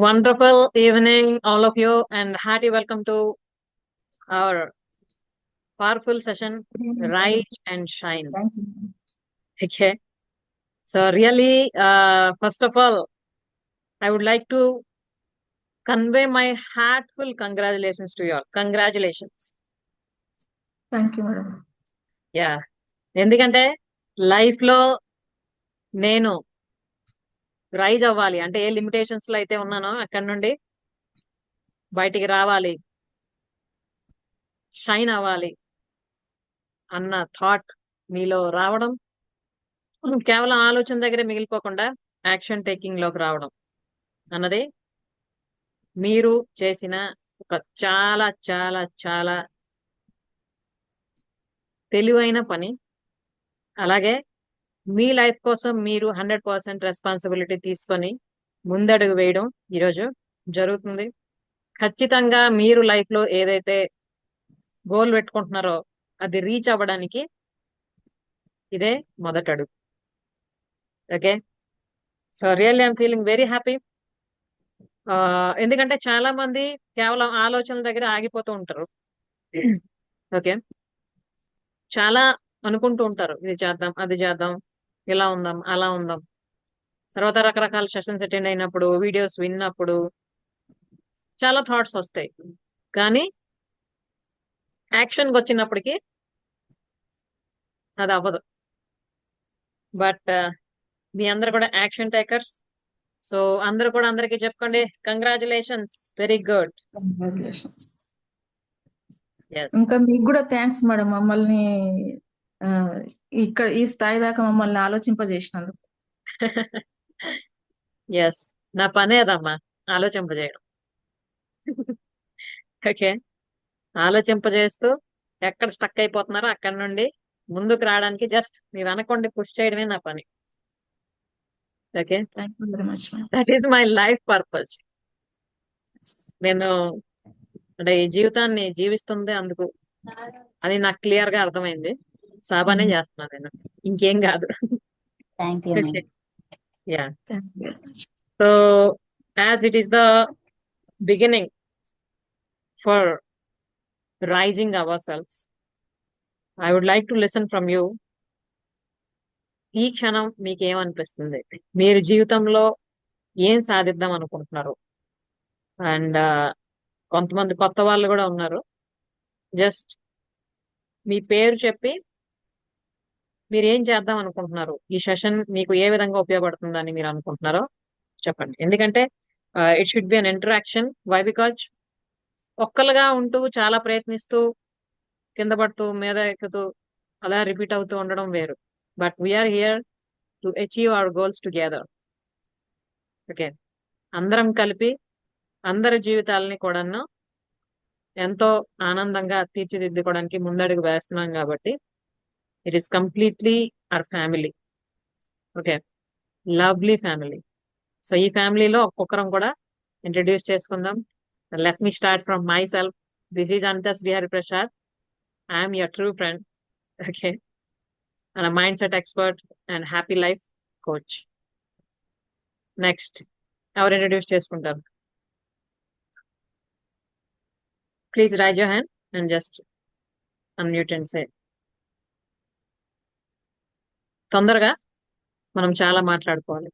Wonderful evening, all of you, and hearty welcome to our powerful session, Rise and Shine. Thank you. Okay. So, really, first of all, I would like to convey my heartful congratulations to you all. Congratulations. Thank you, madam. Yeah ఎందుకంటే life లో నేను rise అవ్వాలి అంటే ఏ limitations లో అయితే ఉన్నానో అక్కడ నుండి బయటికి రావాలి, షైన్ అవ్వాలి అన్న థాట్ మీలో రావడం, కేవలం ఆలోచన దగ్గరే మిగిలిపోకుండా యాక్షన్ టేకింగ్ లోకి రావడం అన్నది మీరు చేసిన ఒక చాలా చాలా చాలా తెలివైన పని. అలాగే మీ లైఫ్ కోసం మీరు 100% రెస్పాన్సిబిలిటీ తీసుకొని ముందడుగు వేయడం ఈరోజు జరుగుతుంది. ఖచ్చితంగా మీరు లైఫ్ లో ఏదైతే గోల్ పెట్టుకుంటున్నారో అది రీచ్ అవ్వడానికి ఇదే మొదటి అడుగు. Okay. So really I'm feeling very happy. ఎందుకంటే చాలా మంది కేవలం ఆలోచనల దగ్గర ఆగిపోతూ ఉంటారు. ఓకే. చాలా అనుకుంటూ ఉంటారు, ఇది చేద్దాం, అది చేద్దాం, ఇలా ఉందాం, అలా ఉందాం. తర్వాత రకరకాల సెషన్స్ అటెండ్ అయినప్పుడు, వీడియోస్ విన్నప్పుడు చాలా థాట్స్ వస్తాయి. కానీ యాక్షన్కి వచ్చినప్పటికీ అది అవ్వదు. బట్ మీ అందరు కూడా యాక్షన్ టేకర్స్. సో అందరూ కూడా అందరికీ చెప్పుకోండి, congratulations, very good. Congratulations. Yes. ఇంకా మీకు కూడా థ్యాంక్స్ మేడం, మమ్మల్ని ఆ, ఇక్కడ ఈ స్థాయి దాకా మమ్మల్ని ఆలోచింపజేసినందుకు. ఎస్, నా పనే అదమ్మా, ఆలోచింపజేయడం. ఓకే. ఆలోచింపజేస్తూ ఎక్కడ స్టక్ అయిపోతున్నారో అక్కడ నుండి ముందుకు రావడానికి జస్ట్ మీ వెనకండి పుష్ చేయడమే నా పని. Okay. Thank you very much madam. That is my life purpose. నేను అంటే ఈ జీవితాన్ని జీవిస్తుంది అందుకు అని నాకు క్లియర్ గా అర్థమైంది. సో ఆ పనే చేస్తున్నాను నేను, ఇంకేం కాదు. Thank you, okay. ma'am. Yeah. Thank you very much. So as it is the beginning for raising our selves, I would like to listen from you. ఈ క్షణం మీకు ఏమనిపిస్తుంది? మీరు జీవితంలో ఏం సాధిద్దాం అనుకుంటున్నారు? అండ్ కొంతమంది కొత్త వాళ్ళు కూడా ఉన్నారు. జస్ట్ మీ పేరు చెప్పి మీరు ఏం చేద్దాం అనుకుంటున్నారు, ఈ సెషన్ మీకు ఏ విధంగా ఉపయోగపడుతుందని మీరు అనుకుంటున్నారో చెప్పండి. ఎందుకంటే it should be an interaction. Why? Because ఒక్కలుగా ఉంటూ చాలా ప్రయత్నిస్తూ కింద పడుతూ మీద ఎక్కుతూ అలా రిపీట్ అవుతూ ఉండడం వేరు. But we're here to achieve our goals together. Okay. అందరం కలిపి అందరి జీవితాలని కూడాను ఎంతో ఆనందంగా తీర్చిదిద్దుకోవడానికి ముందడుగు వేస్తున్నాం కాబట్టి it is completely our family. Okay. Lovely family. So ఈ ఫ్యామిలీలో ఒక్కొక్కరం కూడా ఇంట్రడ్యూస్ చేసుకుందాం. Let me start from myself. This is Anitha Srihari Prasad. I'm your true friend. Okay. And mindset expert and happy life coach. Next ఎవరు introduce చేసుకుంటారు? Please raise your hand and just unmute and say. తొందరగా, మనం చాలా మాట్లాడుకోవాలి.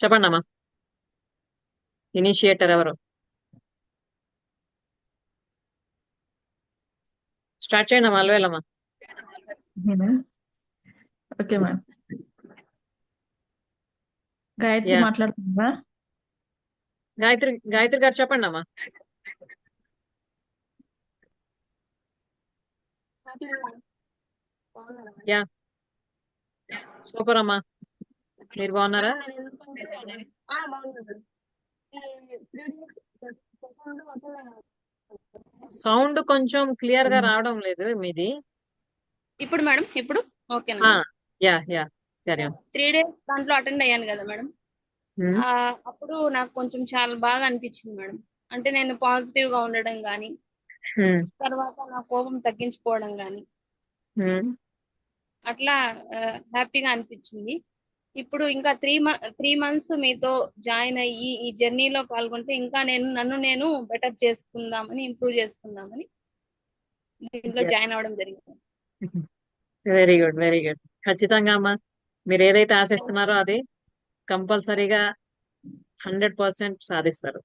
చెప్పండి అమ్మా, initiator ఎవరు? Start చేయండి అమ్మా, అల్వేలమ్మా. Okay madam. గాయత్రి Yeah. మాట్లాడుతుందా? గాయత్రి గాయత్రి గారు చెప్పండి అమ్మా. యా, సూపర్ అమ్మా. మీరు బాగున్నారా? సౌండ్ కొంచెం క్లియర్ గా రావడం లేదు మీది. ఇప్పుడు మేడం, ఇప్పుడు ఓకేనా? యా యా, సరే. 3 days దాంట్లో అటెండ్ అయ్యాను కదా మేడం. అప్పుడు నాకు కొంచెం చాలా బాగా అనిపించింది మేడం. అంటే నేను పాజిటివ్ గా ఉండడం గానీ, తర్వాత నా కోపం తగ్గించుకోవడం గానీ, అట్లా హ్యాపీగా అనిపించింది. ఇప్పుడు ఇంకా 3 మంత్స్ మీతో జాయిన్ అయ్యి ఈ జర్నీలో పాల్గొంటే ఇంకా నన్ను నేను బెటర్ చేసుకుందామని, ఇంప్రూవ్ చేసుకుందామని దీంట్లో ఎస్. జాయిన్ అవ్వడం జరిగింది. Very good, very good. ఖచ్చితంగా అమ్మా, మీరు ఏదైతే ఆశిస్తున్నారో అది కంపల్సరీగా 100% సాధిస్తారు.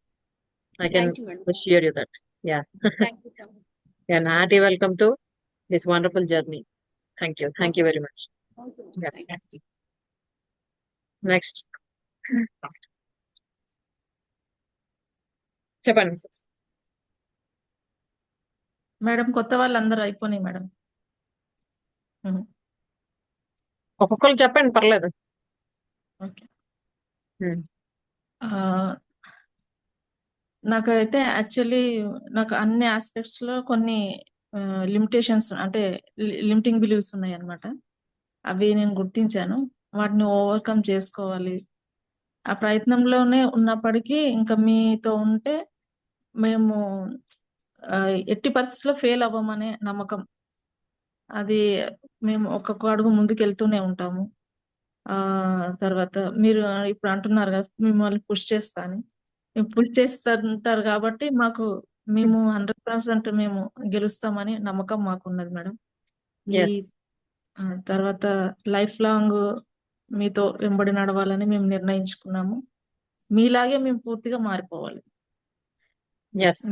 I can thank you madam. Assure you that. Yeah. Thank you so much. Hearty welcome to this wonderful journey. Thank you very much. Thank you. Next చెప్పండి. మేడం కొత్త వాళ్ళందరూ అయిపోయినాయి మేడం. ఒక్కొక్కరు చెప్పండి, పర్లేదు. ఓకే. నాకైతే యాక్చువల్లీ నాకు అన్ని ఆస్పెక్ట్స్ లో కొన్ని లిమిటేషన్స్ అంటే లిమిటింగ్ బిలీవ్స్ ఉన్నాయి అన్నమాట. అవి నేను గుర్తించాను. వాటిని ఓవర్కమ్ చేసుకోవాలి. ఆ ప్రయత్నంలోనే ఉన్నప్పటికీ ఇంకా మీతో ఉంటే మేము ఎట్టి పరిస్థితుల్లో ఫెయిల్ అవ్వమనే నమ్మకం. అది మేము ఒక్కొక్క అడుగు ముందుకు వెళ్తూనే ఉంటాము. తర్వాత మీరు ఇప్పుడు అంటున్నారు కదా మిమ్మల్ని పుష్ చేస్తాను. మేము పుష్ చేస్తుంటారు కాబట్టి మేము 100% మేము గెలుస్తామని నమ్మకం మాకున్నది మేడం. ఈ ఎస్. తర్వాత లైఫ్ లాంగ్ మీతో వెంబడి నడవాలని మేము నిర్ణయించుకున్నాము. మీలాగే మేము పూర్తిగా మారిపోవాలి. ఎస్.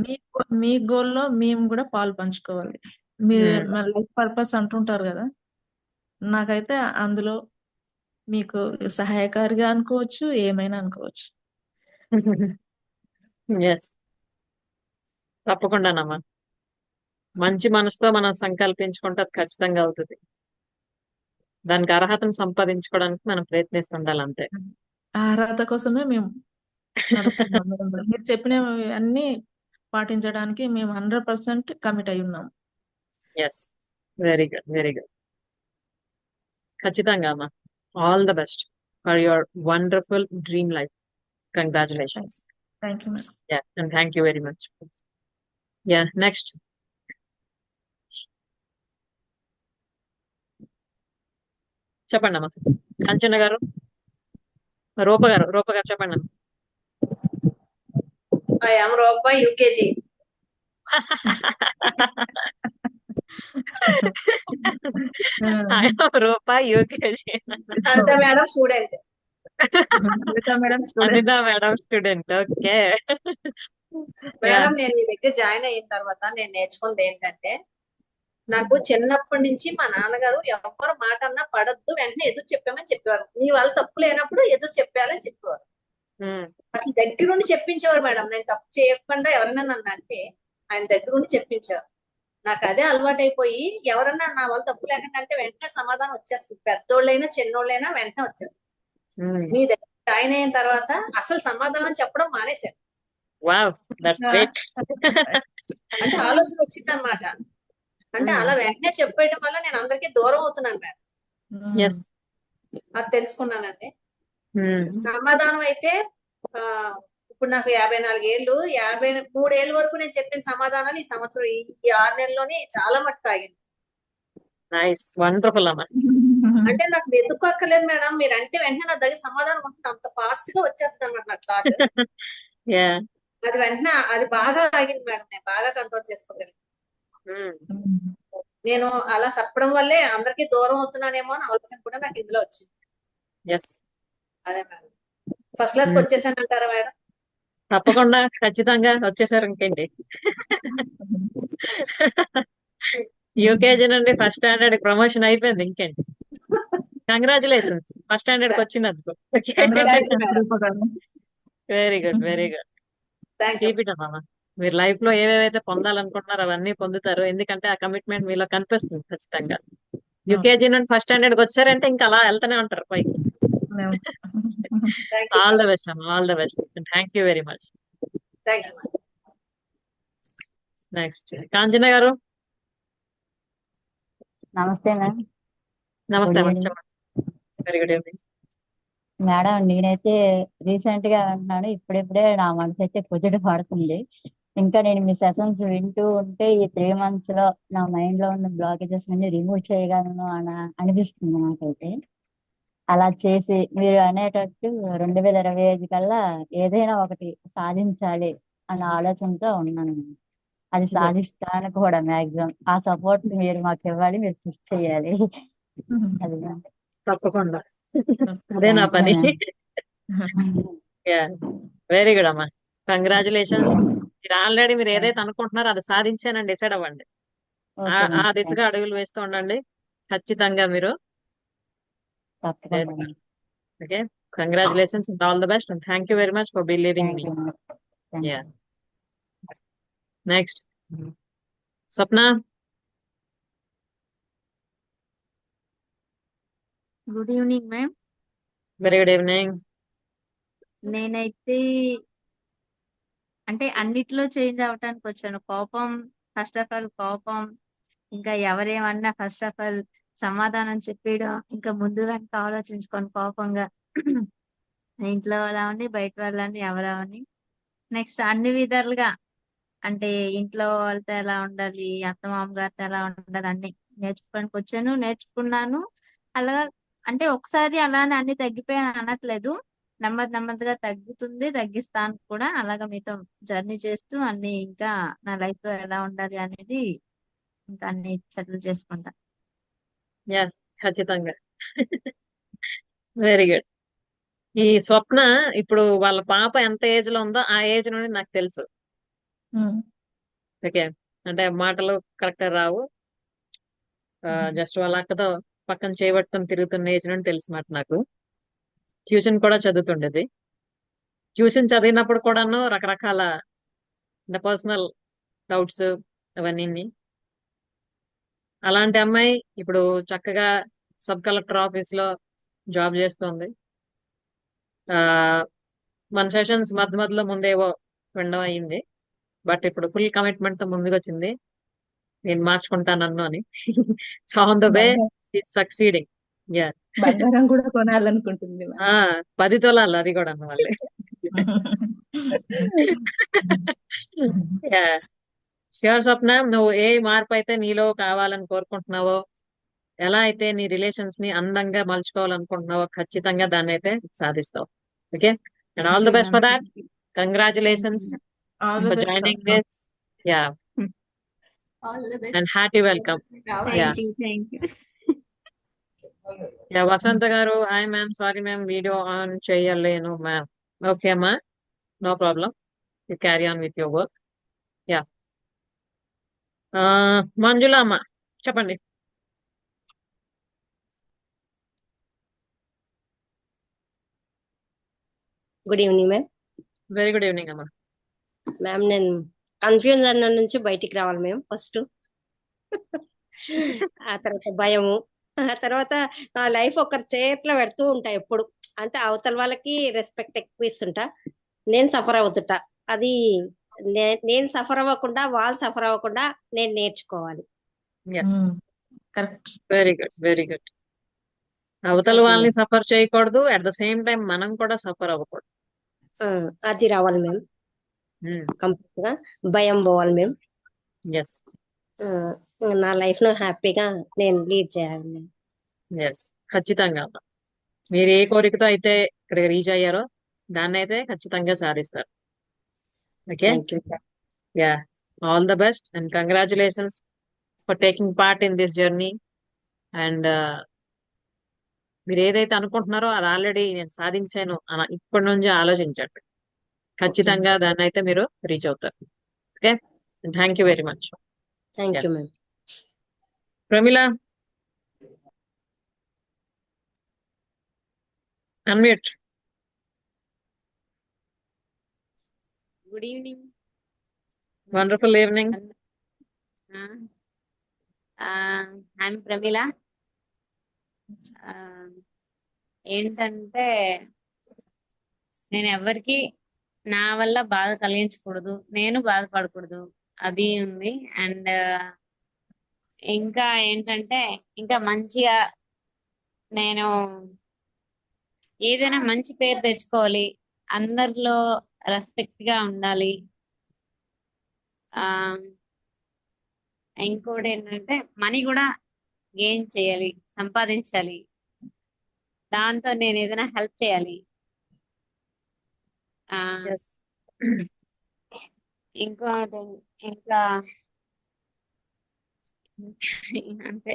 మీ గోల్లో మేము కూడా పాలు పంచుకోవాలి. మీరు Hmm. లైఫ్ పర్పస్ అంటుంటారు కదా, నాకైతే అందులో మీకు సహాయకారిగా అనుకోవచ్చు, ఏమైనా అనుకోవచ్చు. ఎస్, తప్పకుండానమ్మా. మంచి మనసుతో మనం సంకల్పించుకుంటే అది ఖచ్చితంగా అవుతుంది. దానికి అర్హతను సంపాదించుకోవడానికి మనం ప్రయత్నిస్తుండాలి, అంతే. ఆ అర్హత కోసమే మేము నడుస్తున్నాం మేడం. మీరు చెప్పినవి అన్ని పాటించడానికి మేము 100% కమిట్ అయి ఉన్నాం. Yes, very good, very good. ఖచ్చితంగా అమ్మా. All the best for your wonderful dream life. Congratulations. Thank you madam. Yeah, and thank you very much. Yeah, next. చెప్పండి అమ్మా. కంచన గారు, రూప గారు చెప్పండి అమ్మా. I am Ropa UKG. I am Roopa UKG. Anta madam student. Anitha madam student. Okay. Madam నేను మీ దగ్గర join అయిన తర్వాత నేను నేర్చుకుంది ఏంటంటే, నాకు చిన్నప్పటి నుంచి మా నాన్నగారు ఎవరు మాట అన్నా పడొద్దు, వెంటనే ఎదురు చెప్పామని చెప్పేవారు. నీ వాళ్ళ తప్పు లేనప్పుడు ఎదురు చెప్పాలని చెప్పేవారు. అసలు దగ్గరుండి చెప్పించేవారు మేడం. నేను తప్పు చేయకుండా ఎవరైనా నన్ను అంటే ఆయన దగ్గరుండి చెప్పించేవారు. నాకు అదే అలవాటైపోయి ఎవరన్నా నా వాళ్ళు తప్పు లేకుండా అంటే వెంటనే సమాధానం వచ్చేస్తుంది. పెద్దోళ్ళైనా చిన్నోళ్ళైనా వెంటనే వచ్చారు. మీ దగ్గర జాయిన్ అయిన తర్వాత అసలు సమాధానం చెప్పడం మానేశారు. Wow, that's great. అంటే ఆలోచన వచ్చింది అనమాట. అంటే అలా వెంటనే చెప్పేయడం వల్ల నేను అందరికీ దూరం అవుతున్నాను మేడం. ఎస్, అది తెలుసుకున్నానండి. సమాధానం అయితే ఇప్పుడు నాకు 54 ఏళ్ళు, 53 ఏళ్ళ వరకు నేను చెప్పిన సమాధానాలు ఈ సంవత్సరం ఈ 6 నెలల్లోనే చాలా మట్టుకు ఆగింది. నైస్, వండర్ఫుల్ అమ్మా. అంటే నాకు వెతుక్కోక్కర్లేదు మేడం, మీరు అంటే వెంటనే నా దగ్గర సమాధానం ఉంటుంది. అంత ఫాస్ట్ గా వచ్చేస్తుంది అనమాట నాకు థాట్. అది వెంటనే అది బాగా ఆగింది మేడం. నేను బాగా కంట్రోల్ చేసుకోగలిగాను. నేను అలా చెప్పడం వల్లే అందరికీ దూరం అవుతున్నానేమో అని ఆలోచన కూడా నాకు ఇందులో వచ్చింది. అదే మేడం. ఫస్ట్ క్లాస్ వచ్చేసానంటారా మేడం? తప్పకుండా, ఖచ్చితంగా వచ్చేసారు. ఇంకేంటి, యూకేజీ నుండి ఫస్ట్ స్టాండర్డ్ ప్రమోషన్ అయిపోయింది. ఇంకేంటి, కంగ్రాచులేషన్స్ ఫస్ట్ స్టాండర్డ్ కి వచ్చినందుకు. Very good, very good. Keep it అమ్మా. మీరు లైఫ్ లో ఏవేవైతే పొందాలనుకుంటున్నారో అవన్నీ పొందుతారు. ఎందుకంటే ఆ కమిట్మెంట్ మీలో కనిపిస్తుంది ఖచ్చితంగా. యూకేజీ నుండి ఫస్ట్ స్టాండర్డ్ కి వచ్చారంటే ఇంకా అలా వెళ్తూనే ఉంటారు పైకి. ఆల్ ద బెస్ట్ అమ్మా, all the best. Thank you very much. Next Kanchana గారు. నమస్తే మ్యామ్. నమస్తే వెరీ గుడ్ ఈవినింగ్ మేడం. నేనైతే రీసెంట్ గా అంటున్నాను, ఇప్పుడిప్పుడే నా మనసు అయితే కుదుట పడుతుంది. ఇంకా నేను మీ సెషన్స్ వింటూ ఉంటే ఈ 3 months లో నా మైండ్ లో ఉన్న బ్లాకేజెస్ అన్ని రిమూవ్ చేయగలను అని అనిపిస్తుంది నాకైతే. అలా చేసి మీరు అనేటట్టు 2025 కల్లా ఏదైనా ఒకటి సాధించాలి అన్న ఆలోచనతో ఉన్నాను. అది Good. సాధిస్తాను కూడా మాక్సిమం. ఆ సపోర్ట్ మీరు మాకు ఇవ్వాలి, మీరు కృషి చేయాలి. అది తప్పకుండా అదే నా థ్యాంక్ యూ పని. మ్యామ్. వెరీ గుడ్ అమ్మా, కంగ్రాచులేషన్స్. మీరు ఆల్రెడీ మీరు ఏదైతే అనుకుంటున్నారో అది సాధించానని డిసైడ్ అవ్వండి. ఓకే ఆ మ్యామ్, దిశగా అడుగులు వేస్తూ ఉండండి. ఖచ్చితంగా మీరు తప్పకుండా చేస్తారు. Ma'am. Okay, congratulations and all the best and thank you very much for believing thank me. You ma'am. Thank yeah, you. Next Swapna. Good evening ma'am. Very good evening. నేనైతే అంటే అన్నిట్లో చేంజ్ అవటానికి వచ్చాను. కోపం, ఫస్ట్ ఆఫ్ ఆల్ కోపం, ఇంకా ఎవరేమన్నా first of all సమాధానం చెప్పేయడం, ఇంకా ముందు వెనక ఆలోచించుకొని కోపంగా ఇంట్లో వాళ్ళని బయట వాళ్ళని ఎవరవని. నెక్స్ట్ అన్ని విధాలుగా అంటే ఇంట్లో వాళ్ళతో ఎలా ఉండాలి, అత్త మామగారితో ఎలా ఉండాలి అన్ని నేర్చుకోవడానికి వచ్చాను, నేర్చుకున్నాను. అలాగా అంటే ఒకసారి అలానే అన్ని తగ్గిపోయాను అనట్లేదు. నెమ్మది నెమ్మదిగా తగ్గుతుంది, తగ్గిస్తాను కూడా. అలాగా మీతో జర్నీ చేస్తూ అన్ని ఇంకా నా లైఫ్ లో ఎలా ఉండాలి అనేది ఇంకా అన్ని సెటిల్ చేసుకుంటా. యా, ఖచ్చితంగా. Very good. ఈ స్వప్న ఇప్పుడు వాళ్ళ పాప ఎంత ఏజ్ లో ఉందో ఆ ఏజ్ నుండి నాకు తెలుసు. ఓకే, అంటే మాటలు కరెక్ట్ రావు, జస్ట్ వాళ్ళ అక్కతో పక్కన చేయబట్టుకొని తిరుగుతున్న ఏజ్ నుండి తెలుసు మాట నాకు. ట్యూషన్ కూడా చదువుతుండేది. ట్యూషన్ చదివినప్పుడు కూడాను రకరకాల పర్సనల్ డౌట్స్ అవన్నీ. అలాంటి అమ్మాయి ఇప్పుడు చక్కగా సబ్ కలెక్టర్ ఆఫీస్ లో జాబ్ చేస్తుంది. ఆ మన సెషన్స్ మధ్య మధ్యలో ముందేవో వినడం అయ్యింది, బట్ ఇప్పుడు ఫుల్ కమిట్మెంట్ తో ముందుకు వచ్చింది, నేను మార్చుకుంటాను నన్ను అని. So on the way succeeding. Yeah, బంగారం కూడా కొనాలనుకుంటుంది మ్యామ్. 10 తులాలు అది కూడా మళ్ళీ. యా, ష్యూర్ స్వప్న, నువ్వు ఏ మార్పు అయితే నీలో కావాలని కోరుకుంటున్నావో, ఎలా అయితే నీ రిలేషన్స్ ని అందంగా మలుచుకోవాలనుకుంటున్నావో ఖచ్చితంగా దాన్ని అయితే సాధిస్తావు. Okay, and all the best for that. Congratulations all the for best joining this. Yeah, all the and best. Hearty welcome. Yeah, thank you. Yeah, Vasantha గారు, hi ma'am, sorry ma'am video on చేయలేను ma'am. Okay అమ్మా, no problem, you carry on with your work. Yeah, Manjula అమ్మ చెప్పండి. Good evening ma'am. Very good evening అమ్మా. Ma'am నేను confusion నుంచి బయటికి రావాలి మ్యామ్ ఫస్ట్. ఆ తర్వాత భయము, ఆ తర్వాత నా లైఫ్ ఒకరి చేతిలో పెడుతూ ఉంటా ఎప్పుడు. అంటే అవతల వాళ్ళకి రెస్పెక్ట్ ఎక్కువ ఇస్తుంటా, నేను సఫర్ అవుతుంటా. అది నేను సఫర్ అవ్వకుండా, వాళ్ళు సఫర్ అవ్వకుండా నేను నేర్చుకోవాలి. Yes, correct. Very good, very good. అవతల అది వాళ్ళని సఫర్ చేయకూడదు, అట్ ద సేమ్ టైం మనం కూడా సఫర్ అవ్వకూడదు. అది రావాలి మ్యామ్. కంప్లీట్ గా భయం పోవాలి మ్యామ్. ఎస్, నా లైఫ్ ను హ్యాపీగా నేను లీడ్ చేయాలి మ్యామ్. ఎస్, ఖచ్చితంగా అమ్మా. మీరు ఏ కోరికతో అయితే ఇక్కడ రీచ్ అయ్యారో దాన్ని అయితే ఖచ్చితంగా సాధిస్తారు. Okay, thank you. Yeah, all the best and congratulations for taking part in this journey. And మీరు ఏదైతే అనుకుంటున్నారో అది ఆల్రెడీ నేను సాధించాను అని ఇప్పటి నుంచి ఆలోచించండి. ఖచ్చితంగా దాన్ని అయితే మీరు రీచ్ అవుతారు. Okay, thank you very much. Thank you ma'am. Pramila, unmute. Good evening. Wonderful evening. I'm Pramila. ఏంటంటే నేను ఎవరికి నా వల్ల బాధ కలిగించకూడదు, నేను బాధపడకూడదు, అది ఉంది. అండ్ ఇంకా ఏంటంటే ఇంకా మంచిగా నేను ఏదైనా మంచి పేరు తెచ్చుకోవాలి, అందరిలో రెస్పెక్ట్ గా ఉండాలి. ఆ ఇంకోటి ఏంటంటే మనీ కూడా గెయిన్ చేయాలి, సంపాదించాలి. దాంతో నేను ఏదైనా హెల్ప్ చేయాలి. ఆ Yes. ఇంకోటి ఇంకా అంతే.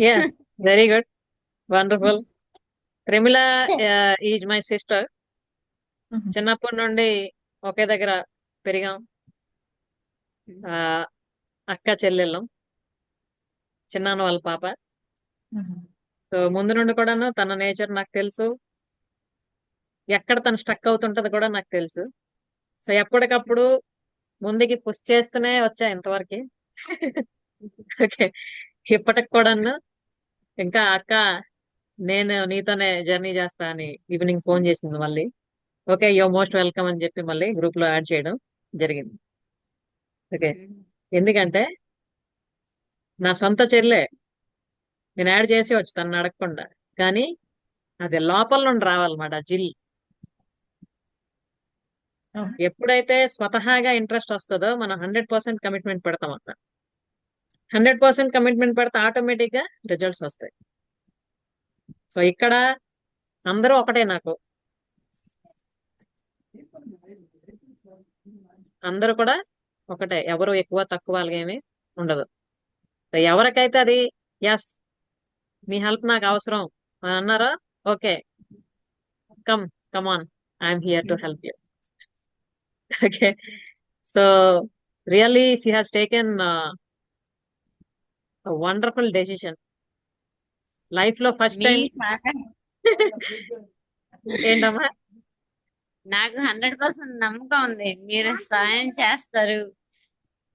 Yeah, very good. Wonderful. Premila is my sister. Mhm. చిన్నప్పటి నుండి ఒకే దగ్గర పెరిగాం. ఆ, అక్క చెల్లెళ్ళం, చిన్నాన్న వాళ్ళ పాప. Mhm. సో ముందు నుండి కూడాను తన నేచర్ నాకు తెలుసు, ఎక్కడ తను స్ట్రక్ అవుతుంటది కూడా నాకు తెలుసు. సో ఎప్పటికప్పుడు ముందుకి పుష్ చేస్తూనే వచ్చా ఇంతవరకు. ఓకే, ఇప్పటికి కూడాను ఇంకా అక్క నేను నీతోనే జర్నీ చేస్తా అని ఈవినింగ్ ఫోన్ చేసింది మళ్ళీ. ఓకే, యో మోస్ట్ వెల్కమ్ అని చెప్పి మళ్ళీ గ్రూప్ లో యాడ్ చేయడం జరిగింది. ఓకే, ఎందుకంటే నా సొంత చెల్లె, నేను యాడ్ చేసి వచ్చి తను అడగకుండా, కానీ అది లోపల నుండి రావాలన్నమాట జిల్. అవును. ఎప్పుడైతే స్వతహాగా ఇంట్రెస్ట్ వస్తుందో మనం 100% కమిట్మెంట్ పెడతాం అక్కడ. 100% కమిట్మెంట్ పెడితే ఆటోమేటిక్ గా రిజల్ట్స్ వస్తాయి. సో ఇక్కడ అందరూ ఒకటే, నాకు అందరూ కూడా ఒకటే, ఎవరు ఎక్కువ తక్కువ వాళ్ళకేమీ ఉండదు. సో ఎవరికైతే అది ఎస్ మీ హెల్ప్ నాకు అవసరం అని అన్నారో, okay come come on, I'm here to help you. Okay, so really she has taken wonderful decision life లో ఫస్ట్ మీ టైం. సహకారం ఏంటమ్మా? నాకు 100% నమ్మకం ఉంది, మీరు సాయం చేస్తారు,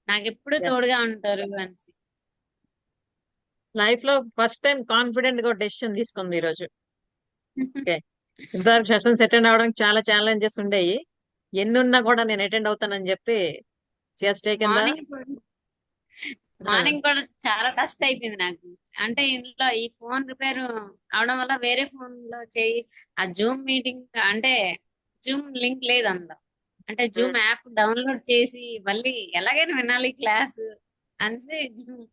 నాకు ఎప్పుడు తోడుగా ఉంటారు అని. లైఫ్ లో ఫస్ట్ టైం కాన్ఫిడెంట్ గా డెసిషన్ తీసుకుంది ఈరోజు. ఓకే, ఇంతవరకు సెషన్స్ అటెండ్ అవడానికి చాలా ఛాలెంజెస్ ఉండేవి, ఎన్ని ఉన్నా కూడా నేను అటెండ్ అవుతానని చెప్పి టేకెన్ ద. మార్నింగ్ కూడా చాలా కష్టం అయిపోయింది నాకు. అంటే ఇంట్లో ఈ ఫోన్ రిపేర్ అవడం వల్ల వేరే ఫోన్ లో చేయి, ఆ జూమ్ మీటింగ్ అంటే జూమ్ లింక్ లేదు అందులో. అంటే జూమ్ యాప్ డౌన్లోడ్ చేసి మళ్ళీ ఎలాగైనా వినాలి క్లాస్ అంటే జూమ్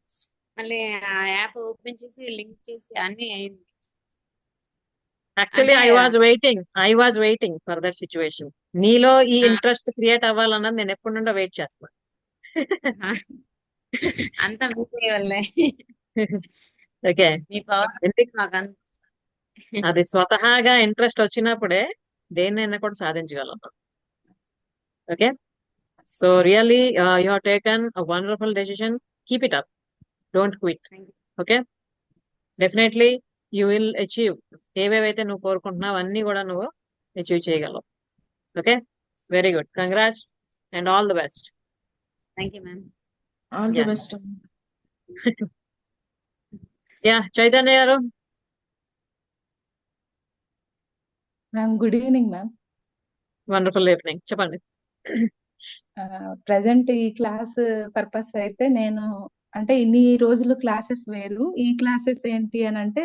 మళ్ళీ ఆ యాప్ ఓపెన్ చేసి లింక్ చేసి అన్ని అయింది. యాక్చువల్లీ అంటే I was waiting for that situation. నీలో ఈ ఇంట్రెస్ట్ క్రియేట్ అవ్వాలన్నది నేను ఎప్పటి నుండో వెయిట్ చేస్తాను. అంతా మీ వల్లే. ఓకే, మీ పవర్ మాకు అది స్వతహాగా ఇంట్రెస్ట్ వచ్చినప్పుడే దేన్నైనా కూడా సాధించగలం. Okay, so really you have taken a wonderful decision. Keep it up, don't quit. Okay, definitely you will achieve. ఏవేవైతే నువ్వు కోరుకుంటున్నావు అన్ని కూడా నువ్వు అచీవ్ చేయగలవు. Okay, very good, congrats and all the best. Thank you ma'am. All the best. Yeah, Chaitanya గారు. Ma'am good evening ma'am. Wonderful evening, చెప్పండి. Present ఈ క్లాస్ పర్పస్ అయితే నేను అంటే ఇన్ని రోజులు క్లాసెస్ వేరు, ఈ క్లాసెస్ ఏంటి అని అంటే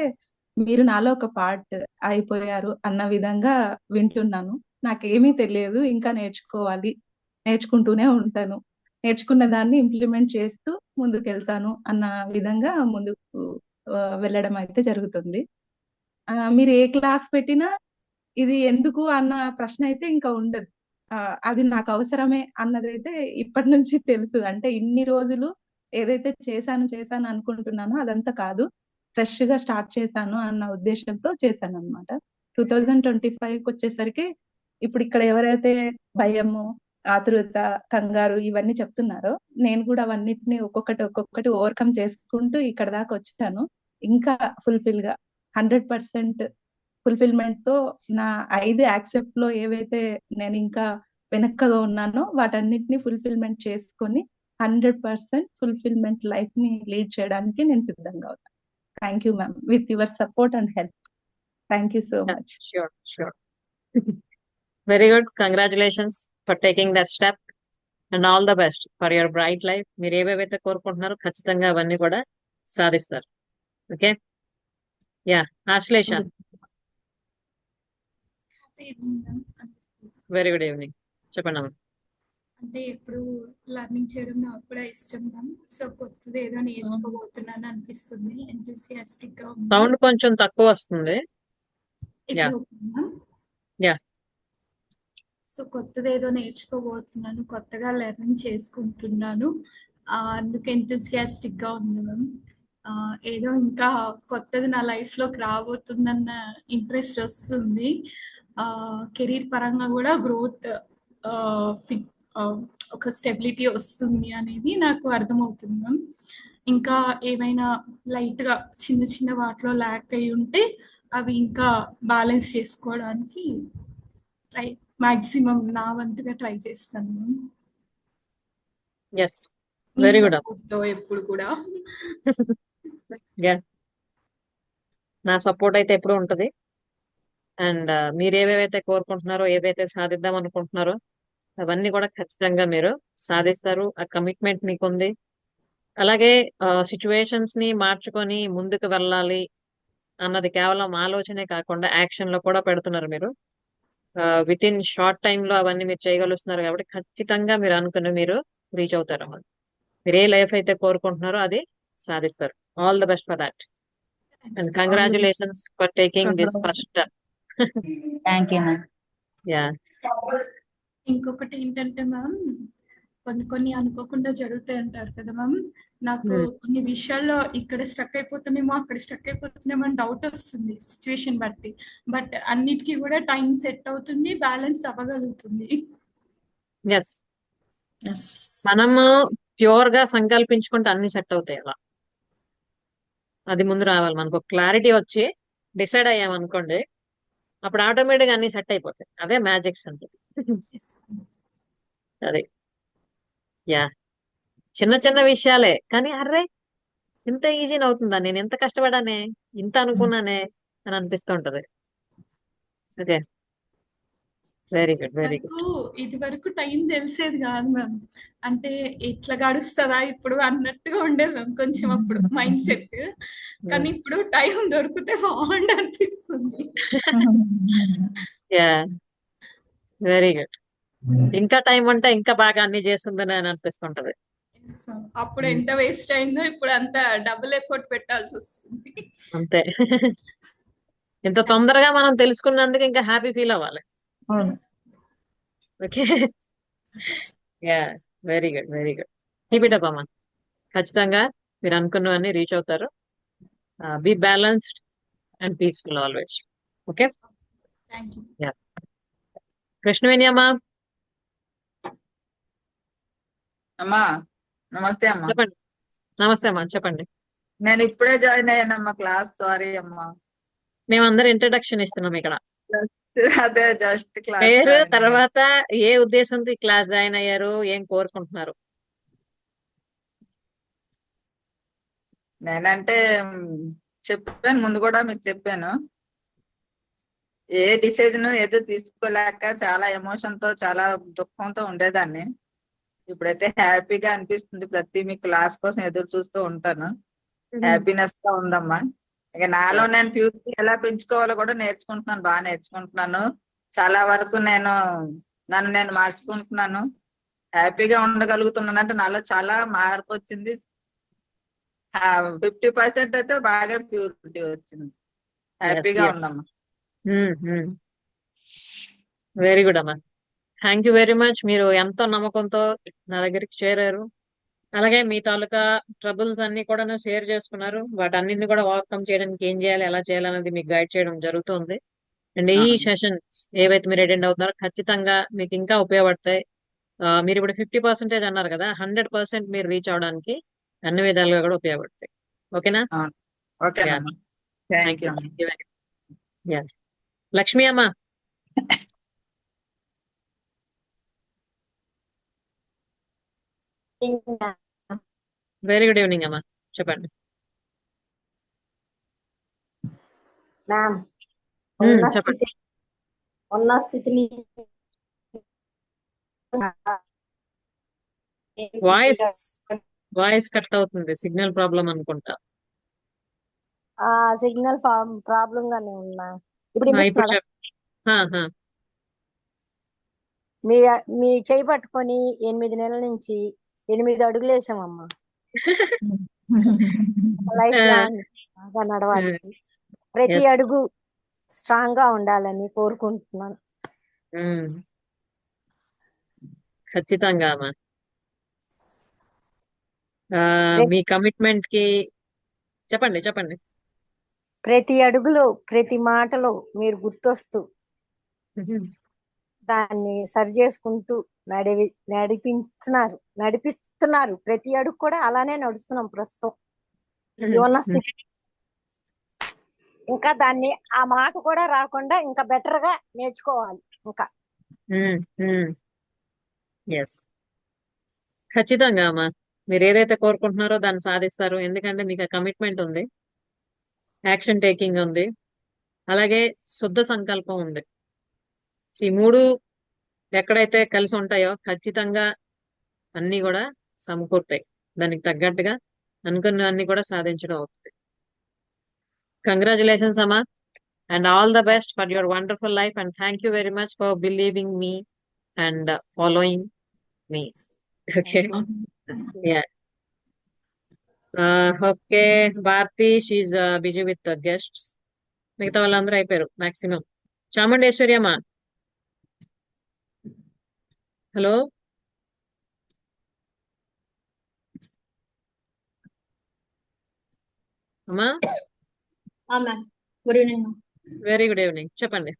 మీరు నాలో ఒక పార్ట్ అయిపోయారు అన్న విధంగా వింటున్నాను. నాకేమీ తెలియదు, ఇంకా నేర్చుకోవాలి, నేర్చుకుంటూనే ఉంటాను, నేర్చుకున్న దాన్ని ఇంప్లిమెంట్ చేస్తూ ముందుకు వెళ్తాను అన్న విధంగా ముందుకు వెళ్ళడం అయితే జరుగుతుంది. మీరు ఏ క్లాస్ పెట్టినా ఇది ఎందుకు అన్న ప్రశ్న అయితే ఇంకా ఉండదు. అది నాకు అవసరమే అన్నదైతే ఇప్పటి నుంచి తెలుసు. అంటే ఇన్ని రోజులు ఏదైతే చేశాను అనుకుంటున్నానో అదంతా కాదు, ఫ్రెష్ గా స్టార్ట్ చేశాను అన్న ఉద్దేశంతో చేశాను అనమాట. 2025 వచ్చేసరికి ఇప్పుడు ఇక్కడ ఎవరైతే భయము, ఆతృత, కంగారు ఇవన్నీ చెప్తున్నారో నేను కూడా అవన్నిటిని ఒక్కొక్కటి ఓవర్కమ్ చేసుకుంటూ ఇక్కడ దాకా వచ్చాను. ఇంకా ఫుల్ఫిల్ గా 100% ఫుల్ఫిల్మెంట్ తో నా 5 యాక్సెప్ట్ లో ఏవైతే నేను ఇంకా వెనక్కగా ఉన్నానో వాటన్నిటిని ఫుల్ఫిల్మెంట్ చేసుకొని 100% ఫుల్ఫిల్మెంట్ లైఫ్ ని లీడ్ చేయడానికి నేను సిద్ధంగా ఉన్నాను. Thank you ma'am, with your support and help. Thank you so much. Sure. Very good. Congratulations for taking that step and all the best for your bright life. మీరు ఏవేవైతే కోరుకుంటున్నారో ఖచ్చితంగా అవన్నీ కూడా సాధిస్తారు. Okay, yeah. Ashlesha, very good evening, చెప్పండి అమ్మ. అంటే ఇప్పుడు లర్నింగ్ చేయడం నాకు కూడా ఇష్టం మ్యామ్. సో కొత్తది ఏదో నేర్చుకోబోతున్నాను అనిపిస్తుంది. ఎంతూసియాస్టిక్ గా ఉంది. సౌండ్ కొంచెం తక్కువ వస్తుంది. యా ఇప్పుడు ఓకే మ్యామ్. యా సో కొత్తది ఏదో నేర్చుకోబోతున్నాను, కొత్తగా లెర్నింగ్ చేసుకుంటున్నాను. అందుకు ఎంతూసియాస్టిక్ గా ఉంది మ్యామ్. ఏదో ఇంకా కొత్తది నా లైఫ్ లోకి రాబోతుందన్న ఇంట్రెస్ట్ వస్తుంది. కెరీర్ పరంగా కూడా గ్రోత్, ఒక స్టెబిలిటీ వస్తుంది అనేది నాకు అర్థమవుతుంది మ్యామ్. ఇంకా ఏమైనా లైట్ గా చిన్న చిన్న వాటిలో ల్యాక్ అయి ఉంటే అవి ఇంకా బ్యాలెన్స్ చేసుకోవడానికి ట్రై మాక్సిమం నా వంతుగా ట్రై చేస్తాను మ్యామ్. ఎస్ మీ వెరీ గుడ్ సపోర్ట్ తో ఎప్పుడు కూడా. యా నా సపోర్ట్ అయితే ఎప్పుడు ఉంటది. అండ్ మీరు ఏవేవైతే కోరుకుంటున్నారో, ఏవైతే సాధిద్దాం అనుకుంటున్నారో అవన్నీ కూడా ఖచ్చితంగా మీరు సాధిస్తారు. ఆ కమిట్మెంట్ మీకుంది. అలాగే సిచ్యువేషన్స్ ని మార్చుకొని ముందుకు వెళ్ళాలి అన్నది కేవలం ఆలోచనే కాకుండా యాక్షన్ లో కూడా పెడుతున్నారు మీరు. విత్ ఇన్ షార్ట్ టైమ్ లో అవన్నీ మీరు చేయగలుగుతున్నారు కాబట్టి ఖచ్చితంగా మీరు అనుకుని మీరు రీచ్ అవుతారు అన్నమాట. మీరు ఏ లైఫ్ అయితే కోరుకుంటున్నారో అది సాధిస్తారు. All the best for that and congratulations for taking this first step. Thank you ma'am. Yeah ఇంకొకటి ఏంటంటే మ్యామ్, కొన్ని కొన్ని అనుకోకుండా జరుగుతాయి అంటారు కదా మ్యామ్. నాకు కొన్ని విషయాల్లో ఇక్కడ స్ట్రక్ అయిపోతున్నామో అక్కడ స్ట్రక్ అయిపోతున్నామో అని డౌట్ వస్తుంది సిచ్యువేషన్ బట్టి. బట్ అన్నిటికీ కూడా టైం సెట్ అవుతుంది, బ్యాలెన్స్ అవ్వగలుగుతుంది. ఎస్ మనము ప్యూర్ గా సంకల్పించుకుంటే అన్ని సెట్ అవుతాయి. అలా అది ముందు రావాలి. మనకు క్లారిటీ వచ్చి డిసైడ్ అయ్యామనుకోండి, అప్పుడు ఆటోమేటిక్ అన్ని సెట్ అయిపోతాయి. అదే మ్యాజిక్స్ అంటే. అది యా చిన్న చిన్న విషయాలే కానీ అర్రే ఇంత ఈజీ అవుతుందా, నేను ఎంత కష్టపడానే, ఇంత అనుకున్నానే అని అనిపిస్తూ ఉంటది. Okay very good very good. ఇది వరకు టైం తెలిసేది కాదు మ్యామ్. అంటే ఎట్లా గడుస్తుందా ఇప్పుడు అన్నట్టుగా ఉండేది మ్యామ్ కొంచెం అప్పుడు మైండ్ సెట్. కానీ ఇప్పుడు టైం దొరికితే బాగుండు అనిపిస్తుంది. Yeah very good. ఇంకా టైం ఉంటే ఇంకా బాగా అన్ని చేస్తుందని అని అనిపిస్తుంటది. Yes, ma'am. అప్పుడు ఎంత వేస్ట్ అయిందో ఇప్పుడు అంత డబుల్ ఎఫర్ట్ పెట్టాల్సి వస్తుంది. అంతే. ఇంత తొందరగా మనం తెలుసుకున్నందుకు ఇంకా హ్యాపీ ఫీల్ అవ్వాలి. Okay yeah very good very good. Keep it up అమ్మా. ఖచ్చితంగా మీరు అనుకున్నవన్నీ రీచ్ అవుతారు. Be balanced and peaceful always. Okay thank you. Yeah Krishnaveni అమ్మా అమ్మా నమస్తే అమ్మా. చెప్పండి. నమస్తే అమ్మా చెప్పండి. నేను ఇప్పుడే జాయిన్ అయ్యానమ్మా క్లాస్. సారీ అమ్మా. మేమందరం ఇంట్రడక్షన్ ఇస్తున్నాం ఇక్కడ. అదే జస్ట్ క్లాస్ పేరు తర్వాత ఏ ఉద్దేశంతో ఈ క్లాస్ జాయిన్ అయ్యారు, ఏం కోరుకుంటున్నారు? నేనంటే చెప్పాను, ముందు కూడా మీకు చెప్పాను. ఏ డిసిజన్ ఏదో తీసుకోలేక చాలా ఎమోషన్ తో చాలా దుఃఖంతో ఉండేదాన్ని. ఇప్పుడైతే హ్యాపీగా అనిపిస్తుంది. ప్రతి మీ క్లాస్ కోసం ఎదురు చూస్తూ ఉంటాను. హ్యాపీనెస్ గా ఉందమ్మా. ఇక నాలో నేను ఫ్యూచర్ ఎలా పెంచుకోవాలో కూడా నేర్చుకుంటున్నాను. బాగా నేర్చుకుంటున్నాను. చాలా వరకు నన్ను నేను మార్చుకుంటున్నాను. హ్యాపీగా ఉండగలుగుతున్నాను. అంటే నాలో చాలా మార్పు వచ్చింది. 50% అయితే బాగా ప్యూరిటీ వచ్చింది. హ్యాపీగా ఉందమ్మా. వెరీ గుడ్ అమ్మా. Thank you very much. మీరు ఎంతో నమ్మకంతో నా దగ్గరికి చేరారు. అలాగే మీ తాలూకా ట్రబుల్స్ అన్ని కూడా షేర్ చేసుకున్నారు. వాటన్నిటిని కూడా ఓవర్కమ్ చేయడానికి ఏం చేయాలి, ఎలా చేయాలి అనేది మీకు గైడ్ చేయడం జరుగుతుంది. అండ్ ఈ సెషన్స్ ఏవైతే మీరు అటెండ్ అవుతున్నారో ఖచ్చితంగా మీకు ఇంకా ఉపయోగపడతాయి. మీరు ఇప్పుడు 50% అన్నారు కదా, 100% మీరు రీచ్ అవడానికి అన్ని విధాలుగా కూడా ఉపయోగపడతాయి. ఓకేనా? ఓకేనమ్మా. Thank you. లక్ష్మి అమ్మ వెరీ గుడ్ ఈవినింగ్ అమ్మా చెప్పండి. మ్యామ్ చెప్పండి. ఉన్న స్థితిని వాయిస్ కట్ అవుతుంది. సిగ్నల్ ప్రాబ్లం అనుకుంటా. సిగ్నల్ ప్రాబ్లం గానే ఉన్నా. ఇప్పుడు ఇప్పుడు వినిపిస్తుందా? మీ మీ చేయి పట్టుకొని 8 నెలల నుంచి 8 అడుగులు వేసామమ్మా. లైఫ్ లాంగ్ బాగా నడవాలి. ప్రతి ఎస్. అడుగు స్ట్రాంగ్ గా ఉండాలని కోరుకుంటున్నాను. ఖచ్చితంగా అమ్మా. ప్ర- మీ కమిట్మెంట్ కి చెప్పండి చెప్పండి. ప్రతి అడుగులో ప్రతి మాటలో మీరు గుర్తొస్తూ దాన్ని సరి చేసుకుంటూ నడిపిస్తున్నారు. ప్రతి అడుగు కూడా అలానే నడుస్తున్నాం ప్రస్తుతం ఉన్న స్థితి. ఇంకా దాన్ని ఆ మాట కూడా రాకుండా ఇంకా బెటర్ గా నేర్చుకోవాలి ఇంకా. ఎస్, ఖచ్చితంగా అమ్మా. మీరు ఏదైతే కోరుకుంటున్నారో దాన్ని సాధిస్తారు. ఎందుకంటే మీకు కమిట్మెంట్ ఉంది, యాక్షన్ టేకింగ్ ఉంది, అలాగే శుద్ధ సంకల్పం ఉంది. సో ఈ మూడు ఎక్కడైతే కలిసి ఉంటాయో ఖచ్చితంగా అన్ని కూడా సమకూరుతాయి. దానికి తగ్గట్టుగా అనుకున్న అన్ని కూడా సాధించడం అవుతుంది. కంగ్రాచులేషన్స్ అమ్మా, and all the best for your wonderful life, and thank you very much for believing me and following me. Okay, yeah. Okay, Bharathi she's busy with guests. మిగతా వాళ్ళందరూ అయిపోయారు మాక్సిమం. చాముండేశ్వరి అమ్మా, హలో అమ్మా. Ma'am, good evening ma'am. Very good evening, చెప్పండి.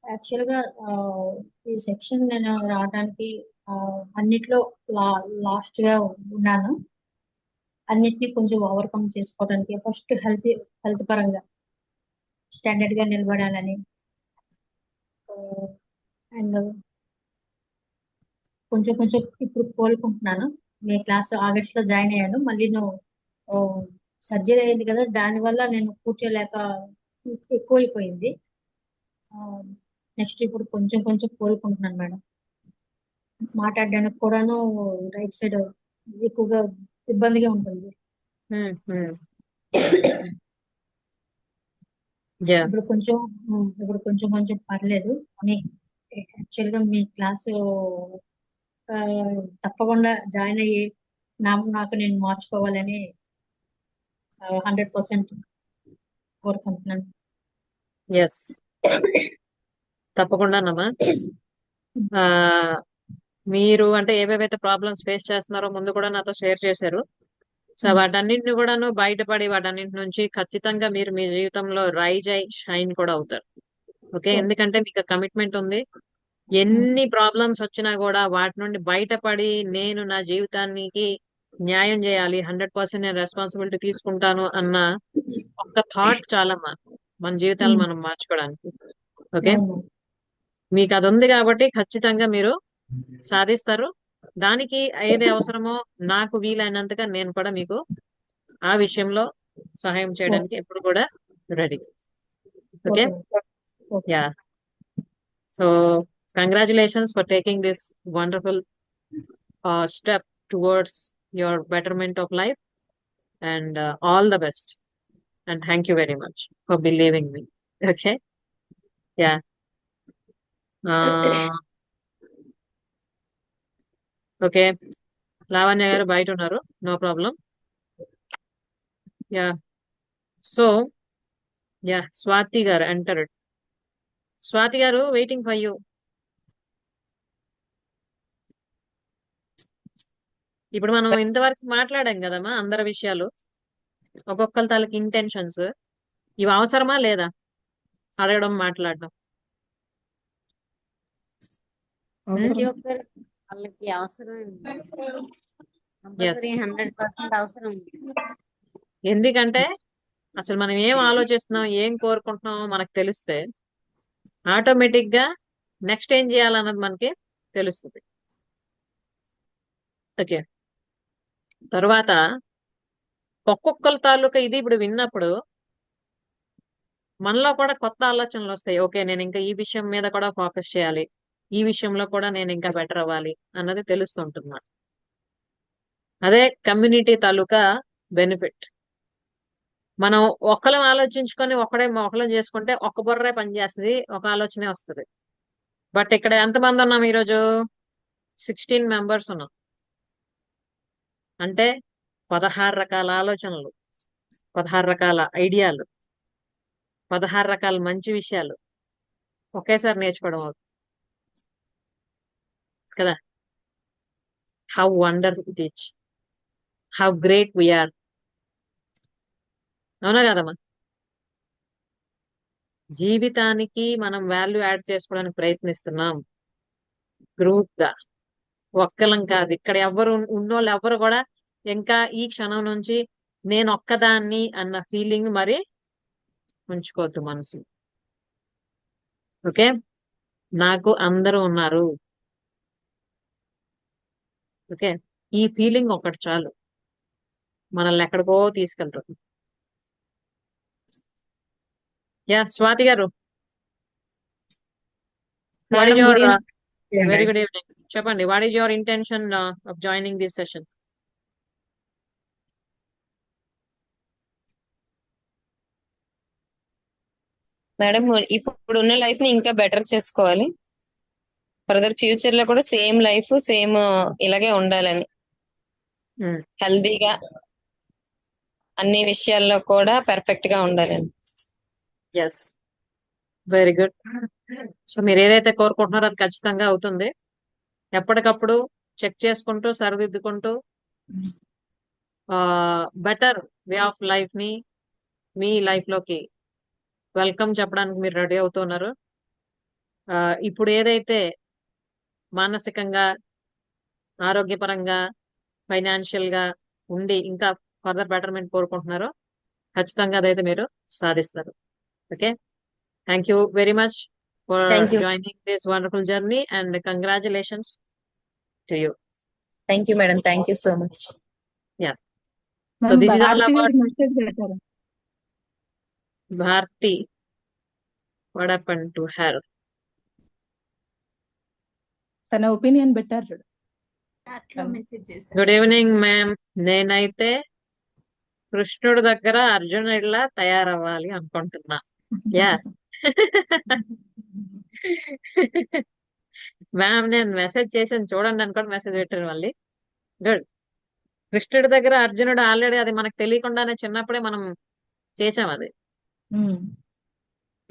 యాక్చువల్గా ఈ section నేను రావడానికి అన్నిట్లో లాస్ట్ గా ఉన్నాను. అన్నిటినీ కొంచెం ఓవర్కమ్ చేసుకోవడానికి ఫస్ట్ హెల్త్ పరంగా స్టాండర్డ్ గా నిలబడాలని, అండ్ కొంచెం కొంచెం ఇప్పుడు కోలుకుంటున్నాను. మీ క్లాస్ ఆగస్ట్ లో జాయిన్ అయ్యాను. మళ్ళీ సర్జరీ అయింది కదా, దానివల్ల నేను కూర్చోలేక ఎక్కువైపోయింది. నెక్స్ట్ ఇప్పుడు కొంచెం కొంచెం కోలుకుంటున్నాను మేడం. మాట్లాడడానికి కూడాను రైట్ సైడ్ ఎక్కువగా ఇబ్బందిగా ఉంటుంది. యా, ఇప్పుడు కొంచెం కొంచెం పర్లేదు. మీ యాక్చువల్గా మీ క్లాసు తప్పకుండా జాయిన్ అయ్యి నాకు నేను మార్చుకోవాలని 100% కోరుకుంటున్నాను. ఎస్, తప్పకుండానమ్మా. మీరు అంటే ఏవేవైతే ప్రాబ్లమ్స్ ఫేస్ చేస్తున్నారో ముందు కూడా నాతో షేర్ చేశారు. సో వాటన్నింటిని కూడాను బయటపడి వాటన్నింటి నుంచి ఖచ్చితంగా మీరు మీ జీవితంలో రైజ్ అయి షైన్ కూడా అవుతారు. ఓకే, ఎందుకంటే మీకు కమిట్మెంట్ ఉంది. ఎన్ని ప్రాబ్లమ్స్ వచ్చినా కూడా వాటి నుండి బయటపడి నేను నా జీవితానికి న్యాయం చేయాలి, 100% నేను రెస్పాన్సిబిలిటీ తీసుకుంటాను అన్న ఒక్క థాట్ చాలమ్మా మన జీవితాలు మనం మార్చుకోవడానికి. ఓకే, మీకు అది ఉంది కాబట్టి ఖచ్చితంగా మీరు సాధిస్తారు. దానికి ఏది అవసరమో నాకు వీలైనంతగా నేను కూడా మీకు ఆ విషయంలో సహాయం చేయడానికి ఎప్పుడు కూడా ready. Okay, yeah. So congratulations for taking this wonderful step towards your betterment of life, and all the best, and thank you very much for believing me. Okay, yeah. Okay, Lavanya గారు బయట ఉన్నారు, no problem. Yeah, so yeah, Swathi గారు entered. Swathi గారు waiting for you. ఇప్పుడు మనం ఇంతవరకు మాట్లాడాం కదమ్మా అందరి విషయాలు, ఒక్కొక్కరి తాలూకు ఇంటెన్షన్స్. ఇవి అవసరమా లేదా అడగడం, మాట్లాడడం? ప్రతి ఒక్కరు వాళ్ళకి అవసరం ఎస్, 100% అవసరం ఉంది. ఎందుకంటే అసలు మనం ఏం ఆలోచిస్తున్నాం, ఏం కోరుకుంటున్నామో మనకు తెలిస్తే ఆటోమేటిక్ గా నెక్స్ట్ ఏం చేయాలన్నది మనకి తెలుస్తుంది. ఓకే, తర్వాత ఒక్కొక్కరి తాలూకా ఇది ఇప్పుడు విన్నప్పుడు మనలో కూడా కొత్త ఆలోచనలు వస్తాయి. ఓకే, నేను ఇంకా ఈ విషయం మీద కూడా ఫోకస్ చేయాలి, ఈ విషయంలో కూడా నేను ఇంకా బెటర్ అవ్వాలి అన్నది తెలుస్తుంటుంది. అదే కమ్యూనిటీ తాలూకా బెనిఫిట్. మనం ఒక్కలం ఆలోచించుకొని ఒకళ్ళం చేసుకుంటే ఒక్క బుర్రే పనిచేస్తుంది, ఒక ఆలోచనే వస్తుంది. బట్ ఇక్కడ ఎంతమంది ఉన్నాం ఈరోజు? 16 మెంబర్స్ ఉన్నాం. అంటే 16 రకాల ఆలోచనలు, 16 రకాల ఐడియాలు, 16 రకాల మంచి విషయాలు ఒకేసారి నేర్చుకోవడం అవుతుంది కదా. How wonderful it is, how great we're. అవునా కదమ్మా? జీవితానికి మనం వాల్యూ యాడ్ చేసుకోవడానికి ప్రయత్నిస్తున్నాం గ్రూప్ గా, ఒక్కలం కాదు. ఇక్కడ ఎవరు ఉన్నోళ్ళు ఎవరు కూడా ఇంకా ఈ క్షణం నుంచి నేను ఒక్కదాన్ని అన్న ఫీలింగ్ మరి ఉంచుకోవద్దు మనసు. ఓకే, నాకు అందరూ ఉన్నారు. ఓకే, ఈ ఫీలింగ్ ఒకటి చాలు మనల్ని ఎక్కడికో తీసుకెళ్తుంది. యా స్వాతి గారు, what is madam good your evening. Very good evening. చెప్పండి, what is your intention of joining this session? Madam ఇప్పుడు ఉన్న లైఫ్ ని ఇంకా బెటర్ చేసుకోవాలి. ఫర్దర్ ఫ్యూచర్ లో కూడా సేమ్ లైఫ్ సేమ్ ఇలాగే ఉండాలని, హెల్దీగా అన్ని విషయాల్లో కూడా పర్ఫెక్ట్ గా ఉండాలని. Yes, very good. సో మీరు ఏదైతే కోరుకుంటున్నారో అది ఖచ్చితంగా అవుతుంది. ఎప్పటికప్పుడు చెక్ చేసుకుంటూ సరిదిద్దుకుంటూ బెటర్ వే ఆఫ్ లైఫ్ ని మీ లైఫ్ లోకి వెల్కమ్ చెప్పడానికి మీరు రెడీ అవుతున్నారు. ఇప్పుడు ఏదైతే మానసికంగా, ఆరోగ్యపరంగా, ఫైనాన్షియల్ గా ఉండి ఇంకా ఫర్దర్ బెటర్మెంట్ కోరుకుంటున్నారో ఖచ్చితంగా అదైతే మీరు సాధిస్తారు. Okay, thank you very much for thank you. Joining this wonderful journey and congratulations to you. Thank you madam, thank you so much. Yeah, so this is all Bharathi గారు about message పెట్టారు. Bharathi. What happened to her? తన opinion పెట్టారు చూడు. అట్లా message చేశారు. Good evening ma'am. నేనైతే కృష్ణుడి దగ్గర అర్జునుడిలా తయారవ్వాలి అనుకుంటున్నా. యా మ్యామ్, నేను మెసేజ్ చేసాను చూడండి అనుకోండి, మెసేజ్ పెట్టాను మళ్ళీ. గుడ్. కృష్ణుడి దగ్గర అర్జునుడు ఆల్రెడీ అది మనకు తెలియకుండానే చిన్నప్పుడే మనం చేసాం. అది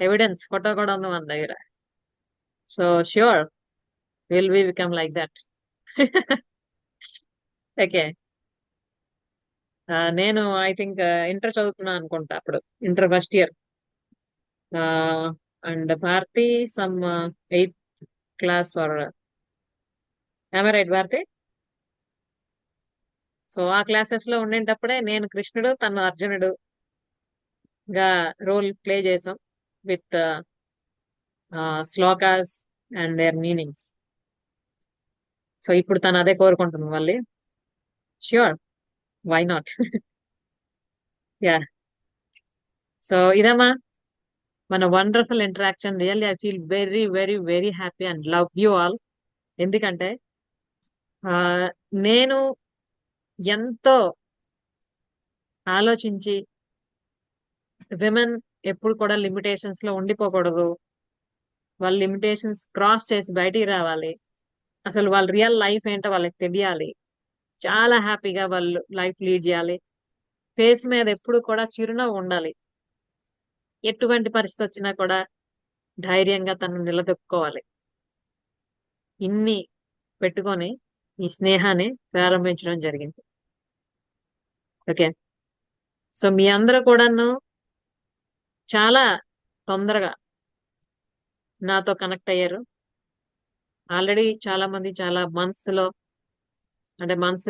ఎవిడెన్స్, ఫోటో కూడా ఉంది మన దగ్గర. So sure will we become like that. Okay, నేను ఐ థింక్ ఇంటర్ చదువుతున్నాను అనుకుంటా, అప్పుడు inter first year. And Bharathi some 8th class or right Bharathi? So ఆ క్లాసెస్ లో ఉండేటప్పుడే నేను కృష్ణుడు, తను అర్జునుడు గా రోల్ ప్లే చేసాం with shlokas and their meanings. So ఇప్పుడు తను అదే కోరుకుంటుంది మళ్ళీ. Sure, why not? Yeah, so ఇదమ్మా మన wonderful interaction. Really I feel very very very happy and love you all. ఎందుకంటే నేను ఎంతో ఆలోచించి విమెన్ ఎప్పుడు కూడా లిమిటేషన్స్ లో ఉండిపోకూడదు, వాళ్ళ లిమిటేషన్స్ క్రాస్ చేసి బయటికి రావాలి, అసలు వాళ్ళ రియల్ లైఫ్ ఏంటో వాళ్ళకి తెలియాలి, చాలా హ్యాపీగా వాళ్ళు లైఫ్ లీడ్ చేయాలి, ఫేస్ మీద ఎప్పుడు కూడా చిరునవ్వు ఉండాలి, ఎటువంటి పరిస్థితి వచ్చినా కూడా ధైర్యంగా తను నిలదొక్కుకోవాలి. ఇన్ని పెట్టుకొని ఈ స్నేహాన్ని ప్రారంభించడం జరిగింది. ఓకే, సో మీ అందరూ కూడాను చాలా తొందరగా నాతో కనెక్ట్ అయ్యారు. ఆల్రెడీ చాలా మంది చాలా మంత్స్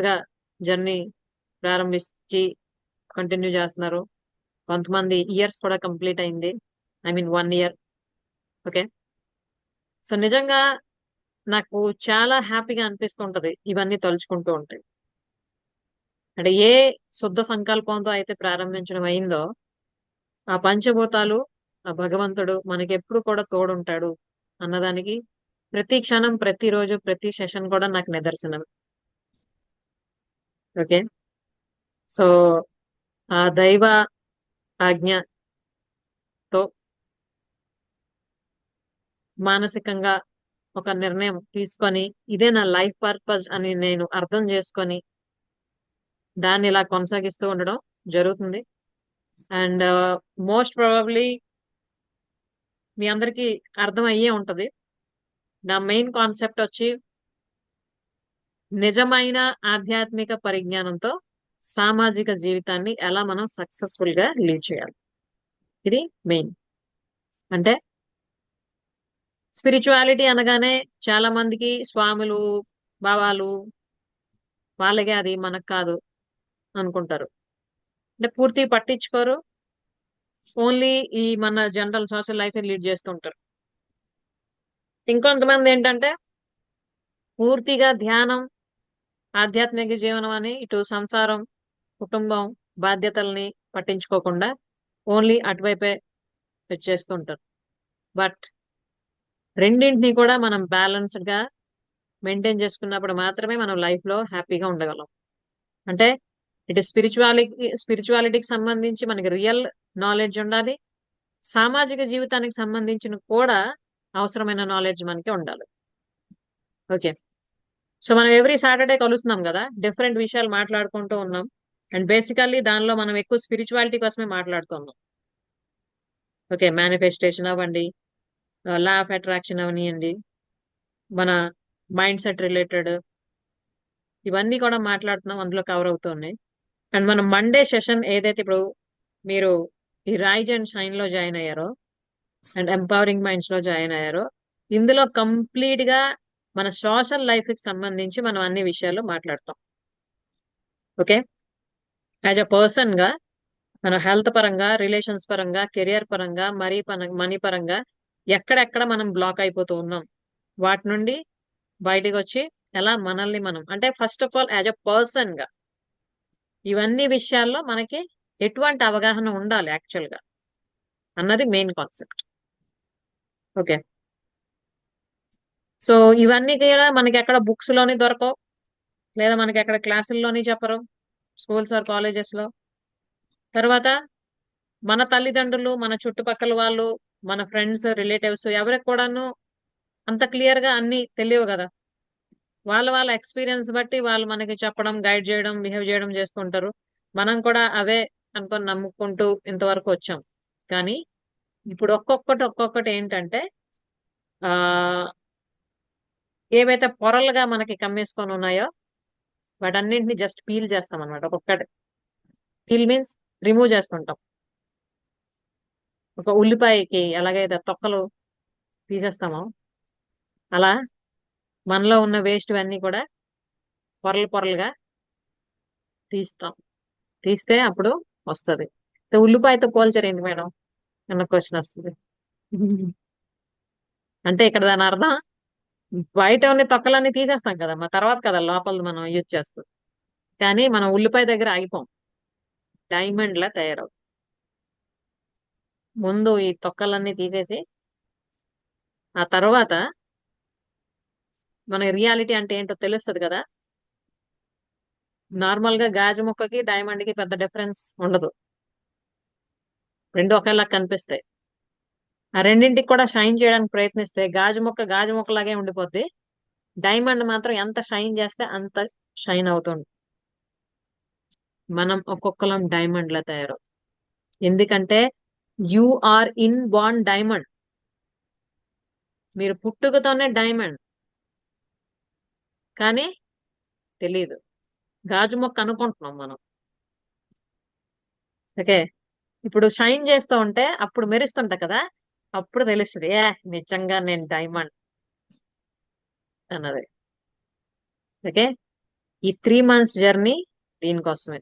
గా జర్నీ ప్రారంభించి కంటిన్యూ చేస్తున్నారు. కొంతమంది ఇయర్స్ కూడా కంప్లీట్ అయింది, I mean 1 year. Okay, so నిజంగా నాకు చాలా హ్యాపీగా అనిపిస్తుంటది ఇవన్నీ తలుచుకుంటూ ఉంటాయి. అంటే ఏ శుద్ధ సంకల్పంతో అయితే ప్రారంభించడం అయిందో ఆ పంచభూతాలు, ఆ భగవంతుడు మనకి ఎప్పుడు కూడా తోడుంటాడు అన్నదానికి ప్రతి క్షణం, ప్రతిరోజు, ప్రతి సెషన్ కూడా నాకు నిదర్శనం. ఓకే, సో ఆ దైవ ఆజ్ఞతో మానసికంగా ఒక నిర్ణయం తీసుకొని ఇదే నా లైఫ్ పర్పస్ అని నేను అర్థం చేసుకొని దాన్ని ఇలా కొనసాగిస్తూ ఉండడం జరుగుతుంది. అండ్ మోస్ట్ ప్రాబబ్లీ మీ అందరికీ అర్థం అయ్యే ఉంటది. నా మెయిన్ కాన్సెప్ట్ వచ్చి నిజమైన ఆధ్యాత్మిక పరిజ్ఞానంతో సామాజిక జీవితాన్ని ఎలా మనం సక్సెస్ఫుల్ గా లీడ్ చేయాలి. ఇది మెయిన్. అంటే స్పిరిచువాలిటీ అనగానే చాలా మందికి స్వాములు, బాబాలు, వాళ్ళకే అది మనకు కాదు అనుకుంటారు. అంటే పూర్తి పట్టించుకోరు. ఓన్లీ ఈ మన జనరల్ సోషల్ లైఫ్ లీడ్ చేస్తుంటారు. ఇంకొంతమంది ఏంటంటే పూర్తిగా ధ్యానం, ఆధ్యాత్మిక జీవనం అని ఇటు సంసారం, కుటుంబం, బాధ్యతల్ని పట్టించుకోకుండా ఓన్లీ అటువైపే వచ్చేస్తుంటారు. బట్ రెండింటిని కూడా మనం బ్యాలెన్స్డ్ గా మెయింటైన్ చేసుకున్నప్పుడు మాత్రమే మనం లైఫ్ లో హ్యాపీగా ఉండగలం. అంటే ఇటు స్పిరిచువాలిటీకి సంబంధించి మనకి రియల్ నాలెడ్జ్ ఉండాలి, సామాజిక జీవితానికి సంబంధించిన కూడా అవసరమైన నాలెడ్జ్ మనకి ఉండాలి. ఓకే, సో మనం ఎవ్రీ సాటర్డే కలుస్తున్నాం కదా, డిఫరెంట్ విషయాలు మాట్లాడుకుంటూ ఉన్నాం. అండ్ బేసికల్లీ దానిలో మనం ఎక్కువ స్పిరిచువాలిటీ కోసమే మాట్లాడుతున్నాం. ఓకే, మేనిఫెస్టేషన్ అవ్వండి, లా ఆఫ్ అట్రాక్షన్ అవనియండి, మన మైండ్ సెట్ రిలేటెడ్ ఇవన్నీ కూడా మాట్లాడుతున్నాం, అందులో కవర్ అవుతున్నాయి. అండ్ మన మండే సెషన్ ఏదైతే ఇప్పుడు మీరు ఈ రైజ్ అండ్ షైన్ లో జాయిన్ అయ్యారో అండ్ ఎంపవరింగ్ మైండ్స్ లో జాయిన్ అయ్యారో, ఇందులో కంప్లీట్ గా మన సోషల్ లైఫ్ కి సంబంధించి మనం అన్ని విషయాలు మాట్లాడతాం. ఓకే, యాజ్ అ పర్సన్ గా మన హెల్త్ పరంగా, రిలేషన్స్ పరంగా, కెరియర్ పరంగా, మనీ పరంగా ఎక్కడెక్కడ మనం బ్లాక్ అయిపోతూ ఉన్నాం, వాటి నుండి బయటకు వచ్చి ఎలా మనల్ని మనం, అంటే first of all as a person గా ఇవన్నీ విషయాల్లో మనకి ఎటువంటి అవగాహన ఉండాలి యాక్చువల్ గా అన్నది మెయిన్ కాన్సెప్ట్. ఓకే, సో ఇవన్నీ కూడా మనకి ఎక్కడ బుక్స్ లోని దొరకవు, లేదా మనకి ఎక్కడ క్లాసుల్లోని చెప్పరు, స్కూల్స్ ఆర్ కాలేజెస్ లో. తర్వాత మన తల్లిదండ్రులు, మన చుట్టుపక్కల వాళ్ళు, మన ఫ్రెండ్స్, రిలేటివ్స్ ఎవరికి కూడాను అంత క్లియర్ గా అన్ని తెలియవు కదా. వాళ్ళ ఎక్స్పీరియన్స్ బట్టి వాళ్ళు మనకి చెప్పడం, గైడ్ చేయడం, బిహేవ్ చేయడం చేస్తుంటారు. మనం కూడా అవే అనుకొని నమ్ముకుంటూ ఇంతవరకు వచ్చాం. కానీ ఇప్పుడు ఒక్కొక్కటి ఏంటంటే ఆ ఏవైతే పొరలుగా మనకి కమ్మేసుకొని ఉన్నాయో వాటన్నింటిని జస్ట్ పీల్ చేస్తాం అనమాట. ఒక్కొక్కటి పీల్ మీన్స్ రిమూవ్ చేస్తుంటాం. ఒక ఉల్లిపాయకి ఎలాగైతే తొక్కలు తీసేస్తామో అలా మనలో ఉన్న వేస్ట్ అన్నీ కూడా పొరలుగా తీస్తాం. తీస్తే అప్పుడు వస్తుంది. ఉల్లిపాయతో పోల్చారు ఏంటి మేడం అన్న క్వశ్చన్ వస్తుంది. అంటే ఇక్కడ దాని అర్థం బయట ఉన్న తొక్కలన్నీ తీసేస్తాం కదా, మా తర్వాత కదా లోపల మనం యూజ్ చేస్తాం. కానీ మనం ఉల్లిపాయ దగ్గర ఆగిపోం, డైమండ్ లా తయారవుతుంది. ముందు ఈ తొక్కలన్నీ తీసేసి ఆ తర్వాత మన రియాలిటీ అంటే ఏంటో తెలుస్తుంది కదా. నార్మల్ గా గాజు ముక్కకి డైమండ్ కి పెద్ద డిఫరెన్స్ ఉండదు, రెండు ఒకేలా కనిపిస్తాయి. ఆ రెండింటికి కూడా షైన్ చేయడానికి ప్రయత్నిస్తే గాజు ముక్కలాగే ఉండిపోద్ది, డైమండ్ మాత్రం ఎంత షైన్ చేస్తే అంత షైన్ అవుతుంది. మనం ఒక్కొక్కలం డైమండ్ లా తయారవుతుంది. ఎందుకంటే you are in born diamond, మీరు పుట్టుకతోనే డైమండ్, కానీ తెలీదు. గాజు మొక్క అనుకుంటున్నాం మనం. ఓకే, ఇప్పుడు షైన్ చేస్తూ ఉంటే అప్పుడు మెరుస్తుంటా కదా, అప్పుడు తెలుస్తుంది నిజంగా నేను డైమండ్ అన్నది. ఓకే, ఈ 3 months జర్నీ దీనికోసమే.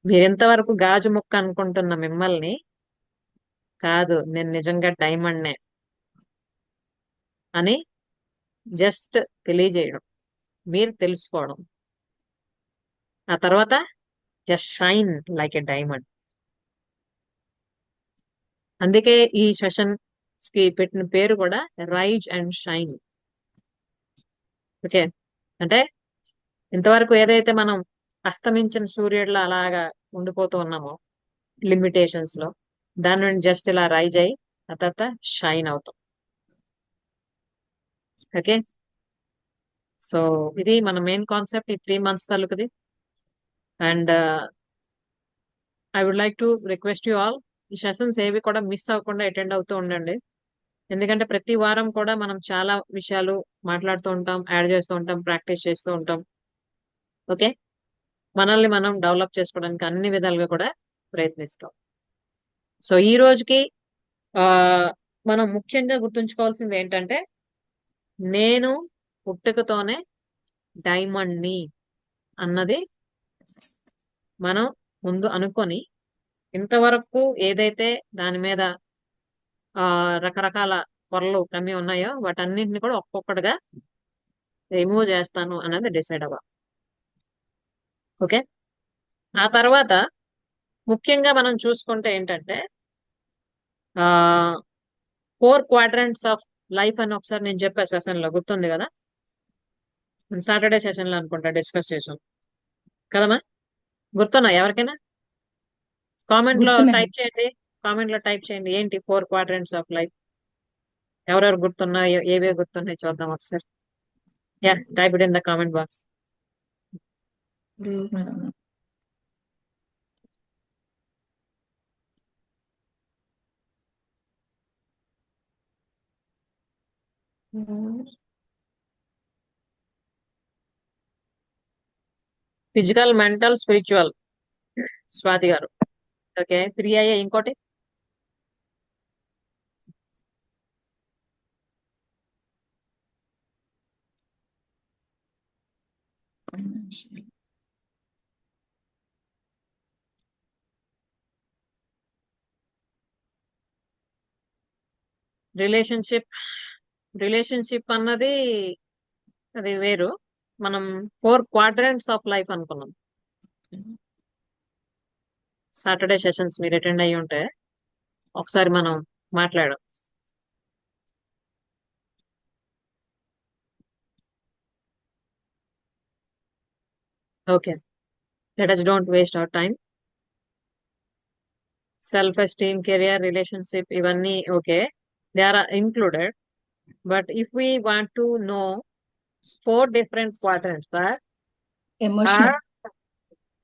మీరు ఇంతవరకు గాజు ముక్క అనుకుంటున్న మిమ్మల్ని కాదు, నేను నిజంగా డైమండ్నే అని జస్ట్ తెలియజేయడం, మీరు తెలుసుకోవడం, ఆ తర్వాత just shine like a diamond. అందుకే ఈ సెషన్స్ కి పెట్టిన పేరు కూడా రైజ్ అండ్ షైన్. ఓకే, అంటే ఇంతవరకు ఏదైతే మనం అస్తమించిన సూర్యుడిలో అలాగా ఉండిపోతూ ఉన్నామో లిమిటేషన్స్ లో, దాని నుండి జస్ట్ ఇలా రైజ్ అయ్యి ఆ తర్వాత షైన్ అవుతాం. ఓకే, సో ఇది మన మెయిన్ కాన్సెప్ట్ ఈ 3 months తాలూకుది. And I would like to request you all, ఈ సెషన్స్ ఏవి కూడా మిస్ అవ్వకుండా అటెండ్ అవుతూ ఉండండి. ఎందుకంటే ప్రతి వారం కూడా మనం చాలా విషయాలు మాట్లాడుతూ ఉంటాం, యాడ్ చేస్తూ ఉంటాం, ప్రాక్టీస్ చేస్తూ ఉంటాం. ఓకే, మనల్ని మనం డెవలప్ చేసుకోవడానికి అన్ని విధాలుగా కూడా ప్రయత్నిస్తాం. సో ఈ రోజుకి మనం ముఖ్యంగా గుర్తుంచుకోవాల్సింది ఏంటంటే, నేను పుట్టుకతోనే డైమండ్ ని అన్నది మనం ముందు అనుకొని, ఇంతవరకు ఏదైతే దాని మీద రకరకాల పొరలు కమ్మి ఉన్నాయో వాటన్నింటిని కూడా ఒక్కొక్కటిగా రిమూవ్ చేస్తాను అన్నది డిసైడ్ అవ్వ. ఓకే, ఆ తర్వాత ముఖ్యంగా మనం చూసుకుంటే ఏంటంటే 4 quadrants ఆఫ్ లైఫ్ అని ఒకసారి నేను చెప్పే సెషన్ లో గుర్తుంది కదా, సాటర్డే సెషన్ లో అనుకుంటా డిస్కస్ చేసాం కదమ్మా, గుర్తున్నా ఎవరికైనా? కామెంట్ లో గుర్తున్నాయి. టైప్ చేయండి, కామెంట్ లో టైప్ చేయండి ఏంటి 4 quadrants ఆఫ్ లైఫ్, ఎవరెవరు గుర్తున్నాయో ఏవే గుర్తున్నాయి చూద్దాం ఒకసారి. Yeah, type it in the comment box. Physical, mental, spiritual, Swathi గారు. ఓకే, 3 అయ్యే ఇంకోటి రిలేషన్షిప్. రిలేషన్షిప్ అన్నది అది వేరు, మనం 4 quadrants ఆఫ్ లైఫ్ అనుకున్నాం. సాటర్డే సెషన్స్ మీరు అటెండ్ అయ్యి ఉంటే ఒకసారి మనం మాట్లాడాం. Okay, let us don't waste our time. Self esteem, career, relationship ఇవన్నీ okay, they are included. But if we want to know 4 different quadrants that emotional.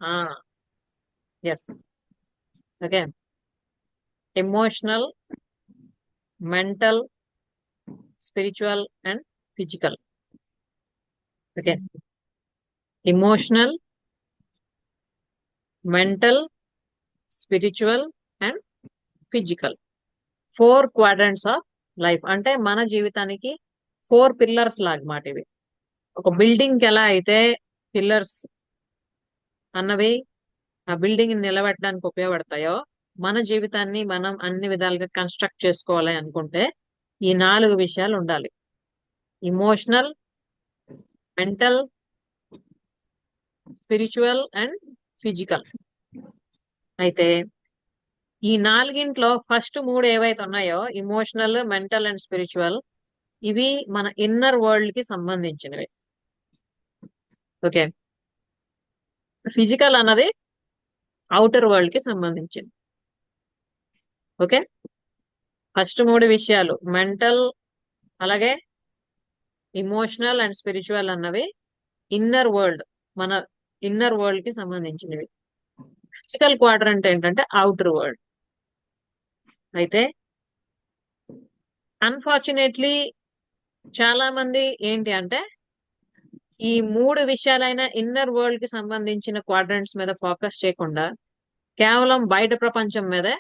are yes, okay, emotional, mental, spiritual and physical. Okay, emotional, mental, spiritual and physical, 4 quadrants of life. అంటే మన జీవితానికి 4 pillars లాగా మాట ఇవి. ఒక building కి ఎలా అయితే పిల్లర్స్ అన్నవి ఆ బిల్డింగ్ నిలబెట్టడానికి ఉపయోగపడతాయో, మన జీవితాన్ని మనం అన్ని విధాలుగా కన్స్ట్రక్ట్ చేసుకోవాలి అనుకుంటే ఈ 4 విషయాలు ఉండాలి: emotional, mental, spiritual and physical. అయితే ఈ 4గింట్లో ఫస్ట్ 3 ఏవైతే ఉన్నాయో, ఇమోషనల్, మెంటల్ అండ్ స్పిరిచువల్, ఇవి మన ఇన్నర్ వరల్డ్ కి సంబంధించినవి. ఓకే, ఫిజికల్ అన్నది అవుటర్ వరల్డ్ కి సంబంధించింది. ఓకే, ఫస్ట్ 3 విషయాలు మెంటల్, అలాగే ఇమోషనల్ అండ్ స్పిరిచువల్ అన్నవి ఇన్నర్ వరల్డ్, మన ఇన్నర్ వరల్డ్ కి సంబంధించినవి. ఫిజికల్ క్వాడ్రంట్ ఏంటంటే అవుటర్ వరల్డ్. అయితే అన్ఫార్చునేట్లీ చాలా మంది ఏంటి అంటే ఈ 3 విషయాలైన ఇన్నర్ వరల్డ్ కి సంబంధించిన క్వాడ్రంట్స్ మీద ఫోకస్ చేయకుండా కేవలం బయట ప్రపంచం మీదే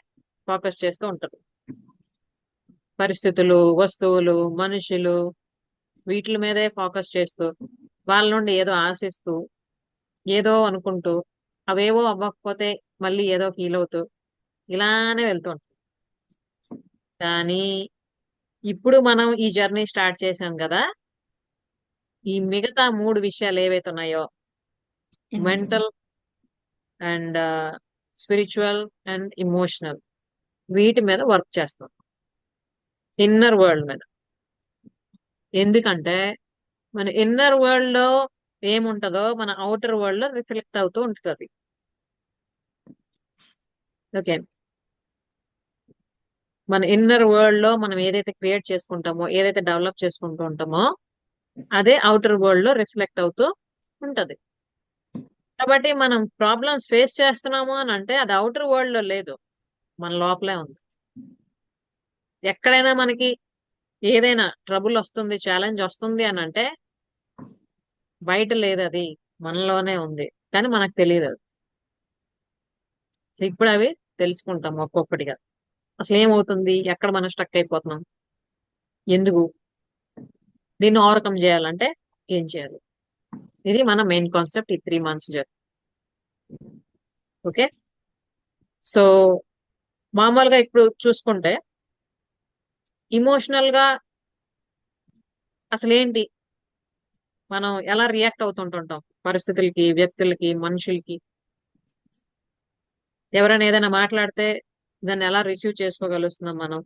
ఫోకస్ చేస్తూ ఉంటారు. పరిస్థితులు, వస్తువులు, మనుషులు, వీటి మీదే ఫోకస్ చేస్తూ వాళ్ళ నుండి ఏదో ఆశిస్తూ ఏదో అనుకుంటూ అవేవో అవ్వకపోతే మళ్ళీ ఏదో ఫీల్ అవుతూ ఇలానే వెళ్తూ ఉంటారు. కానీ ఇప్పుడు మనం ఈ జర్నీ స్టార్ట్ చేసాం కదా, ఈ మిగతా 3 విషయాలు ఏవైతే ఉన్నాయో, mental and spiritual and emotional, వీటి మీద వర్క్ చేస్తాం, ఇన్నర్ వరల్డ్ మీద. ఎందుకంటే మన ఇన్నర్ వరల్డ్ లో ఏముంటదో మన అవుటర్ వరల్డ్ లో రిఫ్లెక్ట్ అవుతూ ఉంటుంది. ఓకే, మన ఇన్నర్ వరల్డ్ లో మనం ఏదైతే క్రియేట్ చేసుకుంటామో, ఏదైతే డెవలప్ చేసుకుంటూ ఉంటామో, అదే అవుటర్ వరల్డ్ లో రిఫ్లెక్ట్ అవుతూ ఉంటది. కాబట్టి మనం ప్రాబ్లమ్స్ ఫేస్ చేస్తున్నాము అని అంటే అది అవుటర్ వరల్డ్ లో లేదు, మన లోపలే ఉంది. ఎక్కడైనా మనకి ఏదైనా ట్రబుల్ వస్తుంది, ఛాలెంజ్ వస్తుంది అని అంటే బయట లేదు, అది మనలోనే ఉంది, కానీ మనకు తెలియదు అది. సో ఇప్పుడు అవి తెలుసుకుంటాం ఒక్కొక్కటిగా. అసలు ఏమవుతుంది, ఎక్కడ మనం స్టక్ అయిపోతున్నాం, ఎందుకు, దీన్ని ఓవర్కమ్ చేయాలంటే ఏం చేయాలి, ఇది మన మెయిన్ కాన్సెప్ట్ ఈ 3 months జర్నీ. ఓకే, సో మామూలుగా ఇప్పుడు చూసుకుంటే ఇమోషనల్ గా అసలు ఏంటి, మనం ఎలా రియాక్ట్ అవుతుంటుంటాం పరిస్థితులకి, వ్యక్తులకి, మనుషులకి. ఎవరైనా ఏదైనా మాట్లాడితే దాన్ని ఎలా రిసీవ్ చేసుకోగలుస్తున్నాం మనం.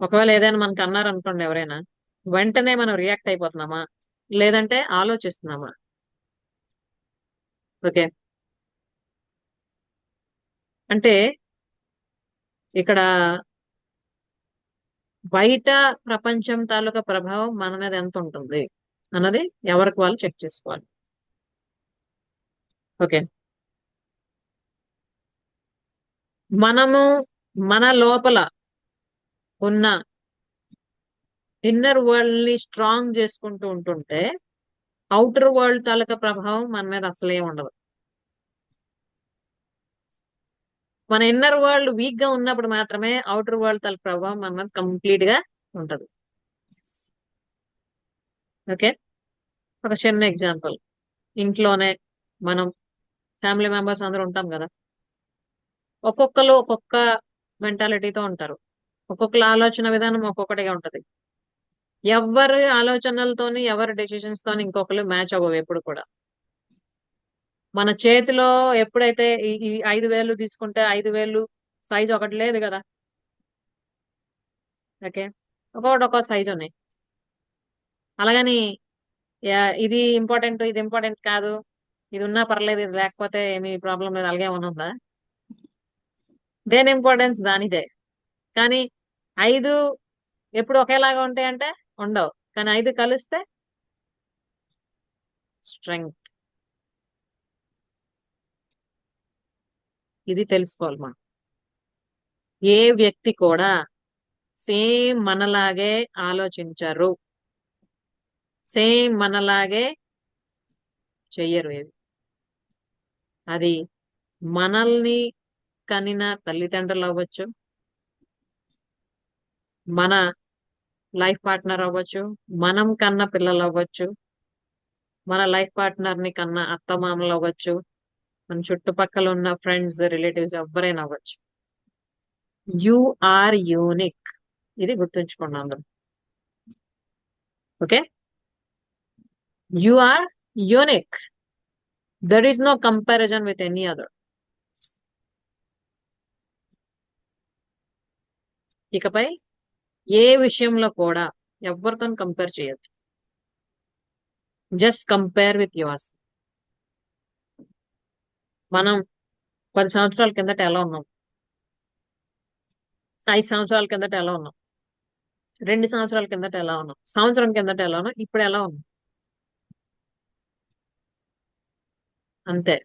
ఒకవేళ ఏదైనా మనకు అన్నారు అనుకోండి ఎవరైనా, వెంటనే మనం రియాక్ట్ అయిపోతున్నామా, లేదంటే ఆలోచిస్తున్నామా? ఓకే, అంటే ఇక్కడ బయట ప్రపంచం తాలూకా ప్రభావం మన మీద ఎంత ఉంటుంది అన్నది ఎవరికి వాళ్ళు చెక్ చేసుకోవాలి. ఓకే, మనము మన లోపల ఉన్న ఇన్నర్ వరల్డ్ ని స్ట్రాంగ్ చేసుకుంటూ ఉంటుంటే అవుటర్ వరల్డ్ తాలూకా ప్రభావం మన మీద అసలే ఉండదు. మన ఇన్నర్ వరల్డ్ వీక్ గా ఉన్నప్పుడు మాత్రమే అవుటర్ వరల్డ్ తాలూకా ప్రభావం మన మీద కంప్లీట్ గా ఉంటది. ఓకే, ఒక చిన్న ఎగ్జాంపుల్, ఇంట్లోనే మనం ఫ్యామిలీ మెంబర్స్ అందరూ ఉంటాం కదా, ఒక్కొక్కరు ఒక్కొక్క మెంటాలిటీతో ఉంటారు, ఒక్కొక్కరు ఆలోచన విధానం ఒక్కొక్కటిగా ఉంటది. ఎవరి ఆలోచనలతోని, ఎవరి డెసిషన్స్ తోని ఇంకొకరు మ్యాచ్ అవ్వవు ఎప్పుడు కూడా. మన చేతిలో ఎప్పుడైతే ఈ 5,000 తీసుకుంటే 5,000 సైజ్ ఒకటి లేదు కదా. ఓకే, ఒక్కొక్కటి ఒక్కో సైజ్ ఉన్నాయి. అలాగని ఇది ఇంపార్టెంట్, ఇది ఇంపార్టెంట్ కాదు, ఇది ఉన్నా పర్లేదు, ఇది లేకపోతే ఏమి ప్రాబ్లం లేదు, అలాగే ఉందా? దేని ఇంపార్టెన్స్ దానిదే. కానీ 5 ఎప్పుడు ఒకేలాగా ఉంటాయంటే ఉండవు, కానీ 5 కలిస్తే స్ట్రెంగ్త్. ఇది తెలుసుకోవాలి మనం. ఏ వ్యక్తి కూడా సేమ్ మనలాగే ఆలోచించరు, సేమ్ మనలాగే చెయ్యరు ఏవి. అది మనల్ని కనిన తల్లిదండ్రులు అవ్వచ్చు, మన లైఫ్ పార్ట్నర్ అవ్వచ్చు, మనం కన్న పిల్లలు అవ్వచ్చు, మన లైఫ్ పార్ట్నర్ ని కన్న అత్తమామలు అవ్వచ్చు, మన చుట్టుపక్కల ఉన్న ఫ్రెండ్స్, రిలేటివ్స్ ఎవరైనా అవ్వచ్చు. యు ఆర్ యూనిక్, ఇది గుర్తుంచుకోండి అందరూ. Okay, you are unique, there is no comparison with any other. ఇకపై ఏ విషయంలో కూడా ఎవరితో కంపేర్ చేయొద్దు, జస్ట్ కంపేర్ విత్ యువర్స్. మనం 10 సంవత్సరాల కిందట ఎలా ఉన్నాం, 5 సంవత్సరాల కిందట ఎలా ఉన్నాం, 2 సంవత్సరాల కిందట ఎలా ఉన్నాం, సంవత్సరం కిందట ఎలా ఉన్నాం, ఇప్పుడు ఎలా ఉన్నాం, అంతే.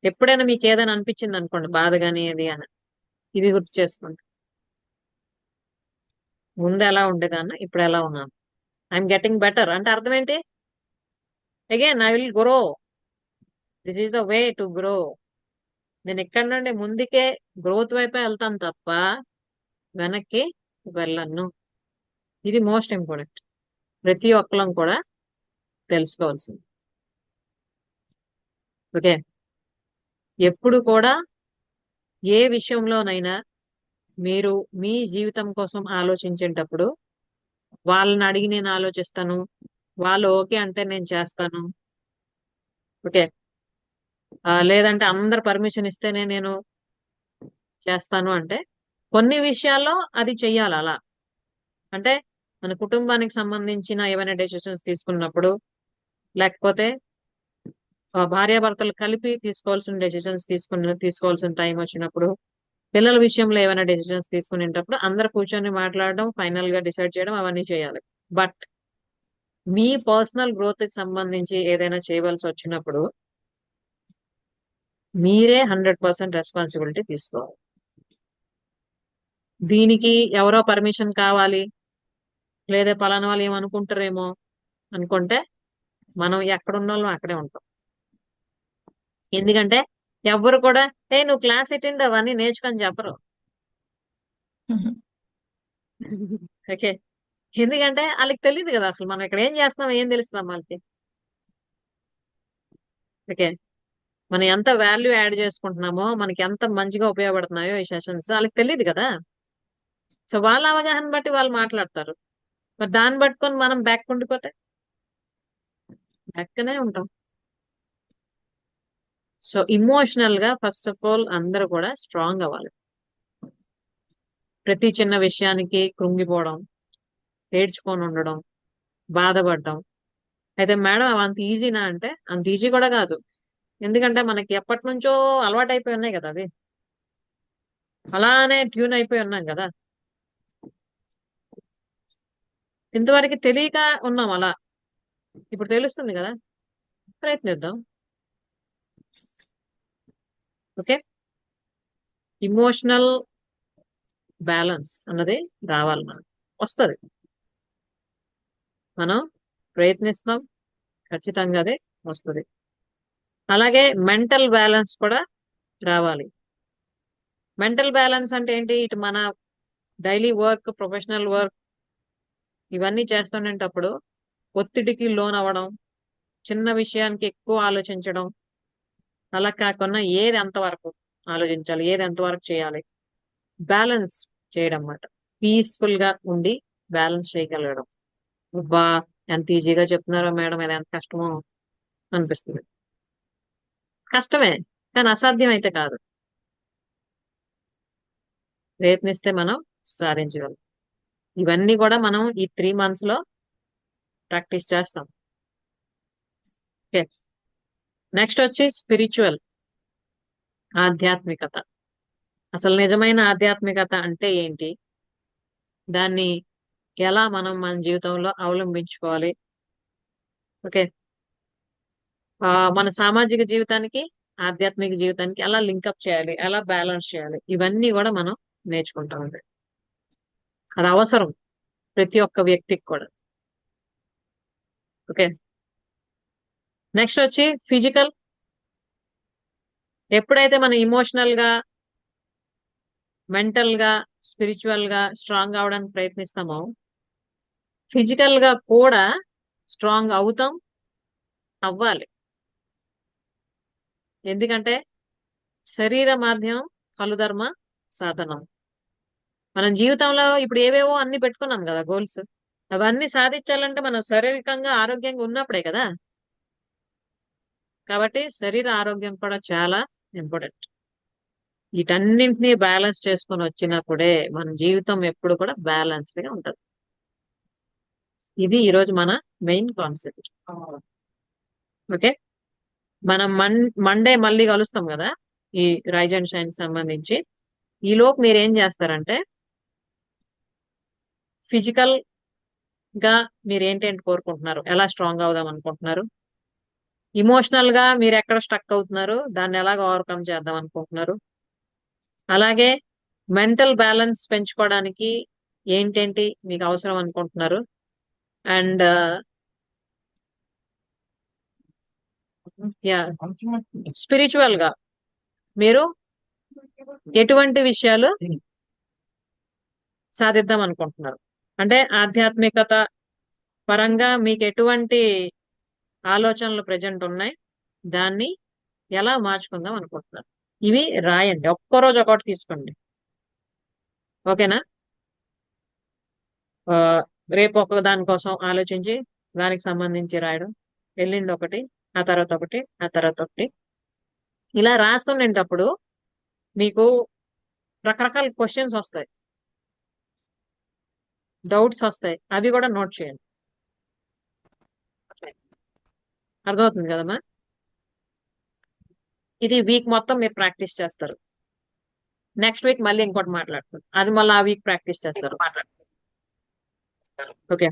ఎప్పుడైనా మీకు ఏదైనా అనిపించింది అనుకోండి, బాధ కానీ ఏది అని, ఇది గుర్తు చేసుకోండి, ముందు ఎలా ఉండేదాన్న, ఇప్పుడు ఎలా ఉన్నాను, ఐఎమ్ గెటింగ్ బెటర్ అంటే అర్థం ఏంటి, again I will grow, this is the way to grow. నేను ఇక్కడ నుండి ముందుకే గ్రోత్ వైపే వెళ్తాను తప్ప వెనక్కి వెళ్ళను. ఇది మోస్ట్ ఇంపార్టెంట్, ప్రతి ఒక్కరం కూడా తెలుసుకోవాల్సింది. ఓకే, ఎప్పుడు కూడా ఏ విషయంలోనైనా మీరు మీ జీవితం కోసం ఆలోచించేటప్పుడు వాళ్ళని అడిగి నేను ఆలోచిస్తాను, వాళ్ళు ఓకే అంటే నేను చేస్తాను, ఓకే, లేదంటే అందరు పర్మిషన్ ఇస్తేనే నేను చేస్తాను అంటే కొన్ని విషయాల్లో అది చెయ్యాలి. అలా అంటే మన కుటుంబానికి సంబంధించిన ఏమైనా డెసిషన్స్ తీసుకున్నప్పుడు, లేకపోతే భార్యాభర్తలు కలిపి తీసుకోవాల్సిన డెసిషన్స్ తీసుకోవాల్సిన టైం వచ్చినప్పుడు, పిల్లల విషయంలో ఏమైనా డెసిషన్స్ తీసుకునేటప్పుడు అందరు కూర్చొని మాట్లాడడం, ఫైనల్ గా డిసైడ్ చేయడం, అవన్నీ చేయాలి. బట్ మీ పర్సనల్ గ్రోత్ కి సంబంధించి ఏదైనా చేయవలసి వచ్చినప్పుడు మీరే 100% రెస్పాన్సిబిలిటీ తీసుకోవాలి. దీనికి ఎవరో పర్మిషన్ కావాలి, లేదా పలానా వాళ్ళు ఏమనుకుంటారేమో అనుకుంటే మనం ఎక్కడున్న వాళ్ళం అక్కడే ఉంటాం. ఎందుకంటే ఎవరు కూడా నువ్వు క్లాస్ అటెండ్ అవన్నీ నేర్చుకొని చెప్పరు. ఓకే, ఎందుకంటే వాళ్ళకి తెలియదు కదా అసలు మనం ఇక్కడ ఏం చేస్తున్నాం, ఏం తెలుస్తున్నాం వాళ్ళకి. ఓకే, మనం ఎంత వాల్యూ యాడ్ చేసుకుంటున్నామో, మనకి ఎంత మంచిగా ఉపయోగపడుతున్నాయో ఈ సెషన్స్ వాళ్ళకి తెలియదు కదా. సో వాళ్ళ అవగాహన బట్టి వాళ్ళు మాట్లాడతారు. మరి దాన్ని పట్టుకొని మనం బ్యాక్ ఉండిపోతే బ్యాక్నే ఉంటాం. సో ఇమోషనల్ గా ఫస్ట్ ఆఫ్ ఆల్ అందరూ కూడా స్ట్రాంగ్ అవ్వాలి. ప్రతి చిన్న విషయానికి కృంగిపోవడం, ఏడ్చుకొని ఉండడం, బాధపడడం. అయితే మేడం అవి అంత ఈజీనా అంటే అంత ఈజీ కూడా కాదు. ఎందుకంటే మనకి ఎప్పటి నుంచో అలవాటు అయిపోయి ఉన్నాయి కదా, అది అలానే ట్యూన్ అయిపోయి ఉన్నాం కదా. ఇంతవరకు తెలియక ఉన్నాం అలా, ఇప్పుడు తెలుస్తుంది కదా, ప్రయత్నిద్దాం. ఓకే, ఇమోషనల్ బ్యాలెన్స్ అన్నది రావాలి, మనకు వస్తుంది, మనం ప్రయత్నిస్తాం, ఖచ్చితంగా అదే వస్తుంది. అలాగే మెంటల్ బ్యాలెన్స్ కూడా రావాలి. మెంటల్ బ్యాలెన్స్ అంటే ఏంటి? ఇటు మన డైలీ వర్క్, ప్రొఫెషనల్ వర్క్ ఇవన్నీ చేస్తుండేటప్పుడు ఒత్తిడికి లోన్ అవ్వడం, చిన్న విషయానికి ఎక్కువ ఆలోచించడం, అలా కాకుండా ఏది ఎంతవరకు ఆలోచించాలి, ఏది ఎంతవరకు చేయాలి, బ్యాలెన్స్ చేయడం అన్నమాట. పీస్ఫుల్ గా ఉండి బ్యాలెన్స్ చేయగలగడం. బా ఎంత ఈజీగా చెప్తున్నారో మేడం, ఇది ఎంత కష్టమో అనిపిస్తుంది. కష్టమే, కానీ అసాధ్యం అయితే కాదు. ప్రయత్నిస్తే మనం సాధించగలం. ఇవన్నీ కూడా మనం ఈ 3 months లో ప్రాక్టీస్ చేస్తాం. ఓకే, నెక్స్ట్ వచ్చి స్పిరిచువల్, ఆధ్యాత్మికత. అసలు నిజమైన ఆధ్యాత్మికత అంటే ఏంటి, దాన్ని ఎలా మనం మన జీవితంలో అవలంబించుకోవాలి, ఓకే, మన సామాజిక జీవితానికి ఆధ్యాత్మిక జీవితానికి ఎలా లింకప్ చేయాలి, ఎలా బ్యాలెన్స్ చేయాలి, ఇవన్నీ కూడా మనం నేర్చుకుంటామండి. అది అవసరం ప్రతి ఒక్క వ్యక్తికి కూడా. ఓకే, నెక్స్ట్ వచ్చి ఫిజికల్. ఎప్పుడైతే మనం ఇమోషనల్ గా, మెంటల్ గా, స్పిరిచువల్ గా స్ట్రాంగ్ అవడానికి ప్రయత్నిస్తామో, ఫిజికల్ గా కూడా స్ట్రాంగ్ అవుతాం, అవ్వాలి. ఎందుకంటే శరీర మాధ్యం కలుధర్మ సాధనం. మనం జీవితంలో ఇప్పుడు ఏవేవో అన్ని పెట్టుకున్నాం కదా గోల్స్, అవన్నీ సాధించాలంటే మనం శారీరకంగా ఆరోగ్యంగా ఉన్నప్పుడే కదా. కాబట్టి శరీర ఆరోగ్యం కూడా చాలా ఇంపార్టెంట్. వీటన్నింటినీ బ్యాలెన్స్ చేసుకొని వచ్చినప్పుడే మన జీవితం ఎప్పుడు కూడా బ్యాలెన్స్డ్ గా ఉంటుంది. ఇది ఈరోజు మన మెయిన్ కాన్సెప్ట్. ఓకే, మనం మండే మళ్ళీ కలుస్తాం కదా ఈ రైజ్ అండ్ షైన్ సంబంధించి. ఈలోపు మీరు ఏం చేస్తారంటే, ఫిజికల్ గా మీరు ఏంటేంటి కోరుకుంటున్నారు, ఎలా స్ట్రాంగ్ అవుదాం అనుకుంటున్నారు, ఇమోషనల్ గా మీరు ఎక్కడ స్టక్ అవుతున్నారు, దాన్ని ఎలాగ ఓవర్కమ్ చేద్దాం అనుకుంటున్నారు, అలాగే మెంటల్ బ్యాలెన్స్ పెంచుకోవడానికి ఏంటేంటి మీకు అవసరం అనుకుంటున్నారు, అండ్ స్పిరిచువల్ గా మీరు ఎటువంటి విషయాలు సాధిద్దాం అనుకుంటున్నారు. అంటే ఆధ్యాత్మికత పరంగా మీకు ఎటువంటి ఆలోచనలు ప్రజెంట్ ఉన్నాయి, దాన్ని ఎలా మార్చుకుందాం అనుకుంటున్నారు. ఇవి రాయండి, ఒక్కరోజు ఒకటి తీసుకోండి. ఓకేనా? రేపు ఒక దానికోసం ఆలోచించి దానికి సంబంధించి రాయడం, ఎల్లుండి ఒకటి, ఆ తర్వాత ఒకటి, ఆ తర్వాత ఒకటి, ఇలా రాస్తుండేటప్పుడు మీకు రకరకాల క్వశ్చన్స్ వస్తాయి, డౌట్స్ వస్తాయి, అవి కూడా నోట్ చేయండి. అర్థమవుతుంది కదమ్మా? ఇది వీక్ మొత్తం మీరు ప్రాక్టీస్ చేస్తారు. నెక్స్ట్ వీక్ మళ్ళీ ఇంకోటి మాట్లాడుతుంది, అది మళ్ళీ ఆ వీక్ ప్రాక్టీస్ చేస్తారు. Okay,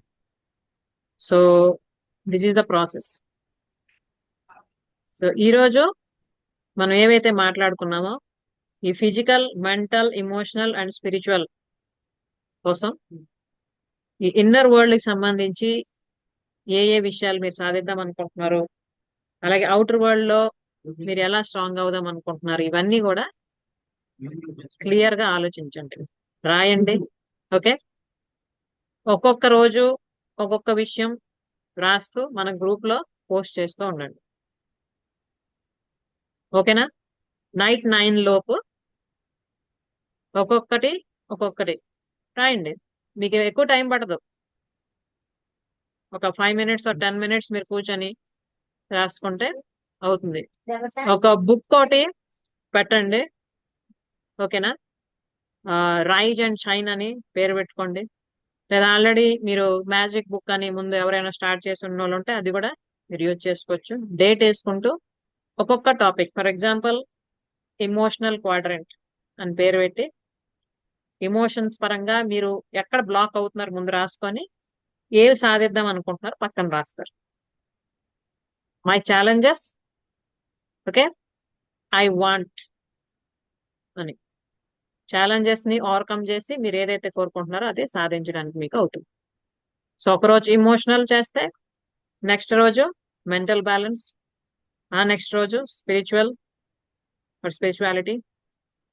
so this is the process. So ఈరోజు మనం ఏవైతే మాట్లాడుకున్నామో ఈ physical, mental, emotional and spiritual కోసం ఈ ఇన్నర్ వరల్డ్ కి సంబంధించి ఏ ఏ విషయాలు మీరు సాధిద్దాం అనుకుంటున్నారు, అలాగే అవుటర్ వరల్డ్ లో మీరు ఎలా స్ట్రాంగ్ అవుదాం అనుకుంటున్నారు, ఇవన్నీ కూడా క్లియర్ గా ఆలోచించండి, రాయండి. ఓకే, ఒక్కొక్క రోజు ఒక్కొక్క విషయం రాస్తూ మన గ్రూప్ లో పోస్ట్ చేస్తూ ఉండండి. ఓకేనా? నైట్ 9 లోపు ఒక్కొక్కటి రాయండి. మీకు ఎక్కువ టైం పడదు, ఒక 5 minutes or 10 minutes మీరు కూర్చొని రాసుకుంటే అవుతుంది. ఒక బుక్ ఒకటి పెట్టండి. ఓకేనా? రైజ్ అండ్ షైన్ అని పేరు పెట్టుకోండి. లేదా ఆల్రెడీ మీరు మ్యాజిక్ బుక్ అని ముందు ఎవరైనా స్టార్ట్ చేసి ఉన్న వాళ్ళు ఉంటే అది కూడా మీరు యూజ్ చేసుకోవచ్చు. డేట్ వేసుకుంటూ ఒక్కొక్క topic, for example emotional quadrant అని పేరు పెట్టి ఎమోషన్స్ పరంగా మీరు ఎక్కడ బ్లాక్ అవుతున్నారు ముందు రాసుకొని ఏవి సాధిద్దాం అనుకుంటున్నారు పక్కన రాస్తారు. My challenges, okay, I want అని ఛాలెంజెస్ ని ఓవర్కమ్ చేసి మీరు ఏదైతే కోరుకుంటున్నారో అదే సాధించడానికి మీకు అవుతుంది. సో ఒకరోజు ఇమోషనల్ చేస్తే నెక్స్ట్ రోజు మెంటల్ బ్యాలెన్స్, ఆ నెక్స్ట్ రోజు స్పిరిచువాలిటీ,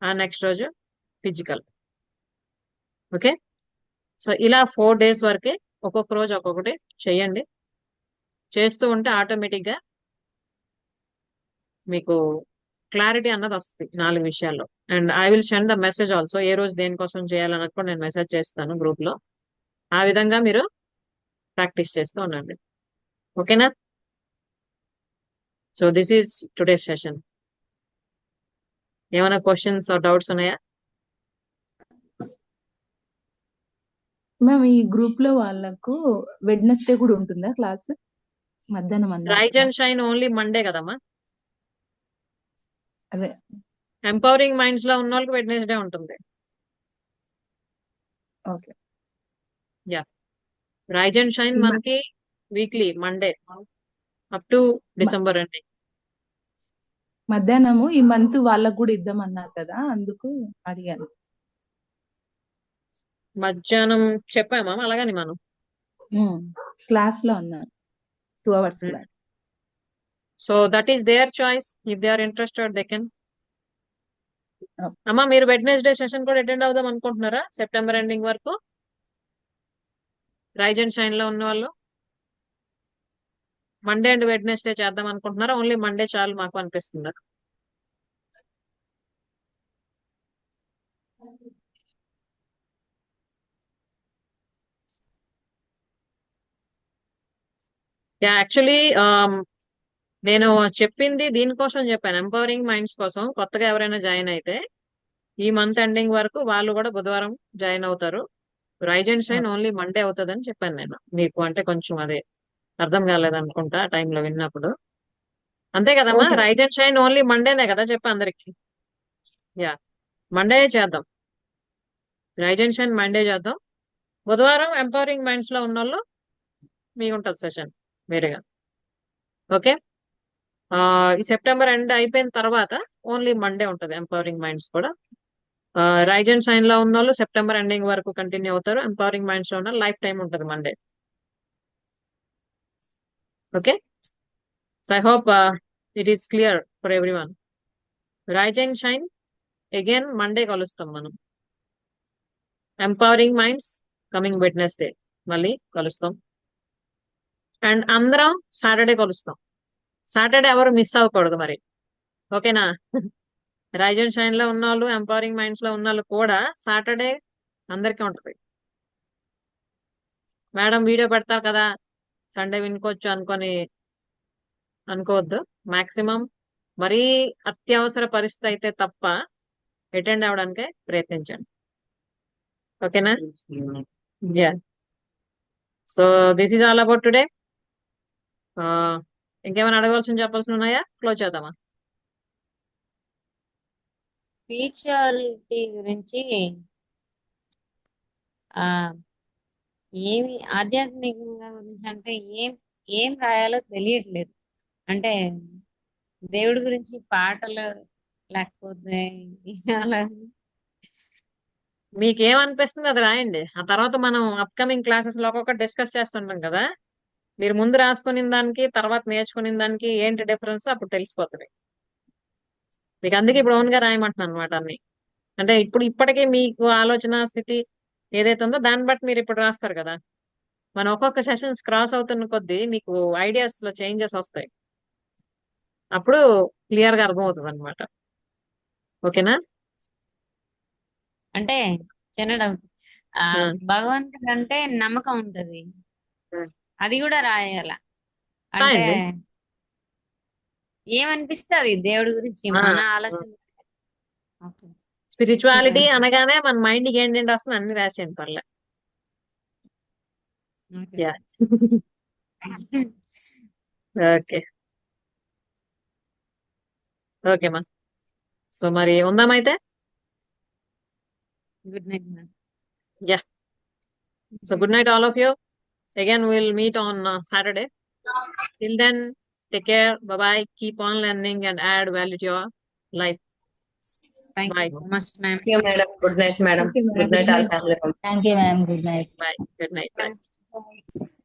ఆ నెక్స్ట్ రోజు ఫిజికల్. ఓకే, సో ఇలా 4 days వరకే ఒక్కొక్క రోజు ఒక్కొక్కటి చేయండి. చేస్తూ ఉంటే ఆటోమేటిక్ గా మీకు క్లారిటీ అన్నది వస్తుంది 4 విషయాల్లో. And I will send the message also, ఏ రోజు దేనికోసం చేయాలన్నది కూడా నేను మెసేజ్ చేస్తాను గ్రూప్ లో. ఆ విధంగా మీరు ప్రాక్టీస్ చేస్తూ ఉండండి. ఓకేనా? So this is today's session. ఏమైనా క్వశ్చన్స్ ఆర్ డౌట్స్ ఉన్నాయా? మ్యామ్ ఈ గ్రూప్ లో వాళ్ళకు వెడ్నెస్డే కూడా ఉంటుందా క్లాస్ మధ్యాహ్నం అన్నారు రైజ్ కదా? అండ్ షైన్ ఓన్లీ మండే కదమ్మా. అదే ఎంపవరింగ్ మైండ్స్ లో ఉన్న వాళ్ళకి వెడ్నెస్డే ఉంటుంది. Okay. Yeah, rise and shine ఈ మ- మనకి weekly Monday up to December అండి. మధ్యాహ్నము ఈ మంత్ వాళ్ళకు కూడా ఇద్దామన్నారు కదా, అందుకు అడిగాను. మధ్యాహ్నం చెప్పామా అలాగని మనం. క్లాస్ లో ఉన్నారు 2 hours class. So that is there choice, if they are interested they can. అమ్మా మీరు వెడ్నెస్డే సెషన్ కూడా అటెండ్ అవుదాం అనుకుంటున్నారా సెప్టెంబర్ ఎండింగ్ వరకు? రైజ్ అండ్ షైన్ లో ఉన్న వాళ్ళు మండే అండ్ వెడ్నెస్డే చేద్దాం అనుకుంటున్నారా? ఓన్లీ మండే చాలు మాకు అనిపిస్తుందా? యాక్చువల్లీ నేను చెప్పింది దీనికోసం చెప్పాను, ఎంపవరింగ్ మైండ్స్ కోసం. కొత్తగా ఎవరైనా జాయిన్ అయితే ఈ మంత్ ఎండింగ్ వరకు వాళ్ళు కూడా బుధవారం జాయిన్ అవుతారు. Rise and shine only Monday అవుతుందని చెప్పాను నేను మీకు. అంటే కొంచెం అదే అర్థం కాలేదనుకుంటా ఆ టైంలో విన్నప్పుడు. అంతే కదమ్మా, okay. Rise and shine only మండేనే కదా చెప్పా అందరికి. యా, మండే చేద్దాం, రైజ్ అండ్ షైన్ మండే చేద్దాం. బుధవారం ఎంపవరింగ్ మైండ్స్ లో ఉన్న వాళ్ళు మీకు ఉంటుంది సెషన్ వేరేగా. ఓకే, ఈ సెప్టెంబర్ ఎండ్ అయిపోయిన తర్వాత ఓన్లీ మండే ఉంటుంది ఎంపవరింగ్ మైండ్స్ కూడా. రైజ్ అండ్ షైన్ లో ఉన్న వాళ్ళు సెప్టెంబర్ ఎండింగ్ వరకు కంటిన్యూ అవుతారు. ఎంపవరింగ్ మైండ్స్ లో ఉన్న లైఫ్ టైం ఉంటుంది Monday. Okay, so I hope it is clear for everyone. Rise and shine again Monday కలుస్తాం మనం. ఎంపవరింగ్ మైండ్స్ కమింగ్ వెడ్నెస్డే మళ్ళీ కలుస్తాం. అండ్ అందరం సాటర్డే కలుస్తాం. సాటర్డే ఎవరు మిస్ అవ్వకూడదు మరి. ఓకేనా? రైజ్ అండ్ షైన్ లో ఉన్న వాళ్ళు, ఎంపవరింగ్ మైండ్స్ లో ఉన్న వాళ్ళు కూడా సాటర్డే అందరికీ ఉంటుంది. మేడం వీడియో పెడతారు కదా సండే వినుకోవచ్చు అనుకోవద్దు. మాక్సిమం మరీ అత్యవసర పరిస్థితి అయితే తప్ప అటెండ్ అవడానికే ప్రయత్నించండి. ఓకేనా? Yeah, so this is all about today. ఇంకేమైనా చెప్పాల్సి ఉన్నాయా? క్లోజ్ చేద్దామా? స్పిరిచువాలిటీ గురించి ఆ ఏమి ఆధ్యాత్మికంగా గురించి అంటే ఏం ఏం రాయాలో తెలియట్లేదు. అంటే దేవుడి గురించి పాటలు లేకపోతే అలా మీకు ఏమనిపిస్తుంది అది రాయండి. ఆ తర్వాత మనం అప్కమింగ్ క్లాసెస్ లో ఒక్కొక్కటి డిస్కస్ చేస్తుంటాం కదా. మీరు ముందు రాసుకునే దానికి తర్వాత నేర్చుకునే దానికి ఏంటి డిఫరెన్స్ అప్పుడు తెలిసిపోతుంది మీకు. అందుకే ఇప్పుడు ఓన్ గా రాయమంటున్నాను అనమాట అన్ని. అంటే ఇప్పటికీ మీకు ఆలోచన స్థితి ఏదైతే ఉందో దాన్ని బట్టి మీరు ఇప్పుడు రాస్తారు కదా. మనం ఒక్కొక్క సెషన్స్ క్రాస్ అవుతున్న కొద్దీ మీకు ఐడియాస్ లో చేంజెస్ వస్తాయి. అప్పుడు క్లియర్ గా అర్థమవుతుంది అనమాట. ఓకేనా? అంటే చిన్న డౌట్. ఆ, భగవంతుడు అంటే నమ్మకం ఉంటది, ఆ. అది కూడా రాయాల. అంటే రాయండి. ఏమనిపిస్తే అది దేవుడి గురించి మన ఆలోచన. ఓకే. స్పిరిచువాలిటీ అనగానే మన మైండ్ కి ఏంటంటే వస్తుంది అన్ని రాసేయండి పర్లే. ఓకే. యా. ఓకే ఓకేమా. సో మరి ఉందామైతే. Good night ma'am. Yeah. So good night all of you. Again we'll meet on Saturday. Till then, take care. Bye bye. Keep on learning and add value to your life. Thank Bye. You so much ma'am. Thank you, madam. Good night, madam. Okay, madam. Good night, Good all night. family members. Thank you ma'am. Good night. Bye. Good night. Bye. Bye.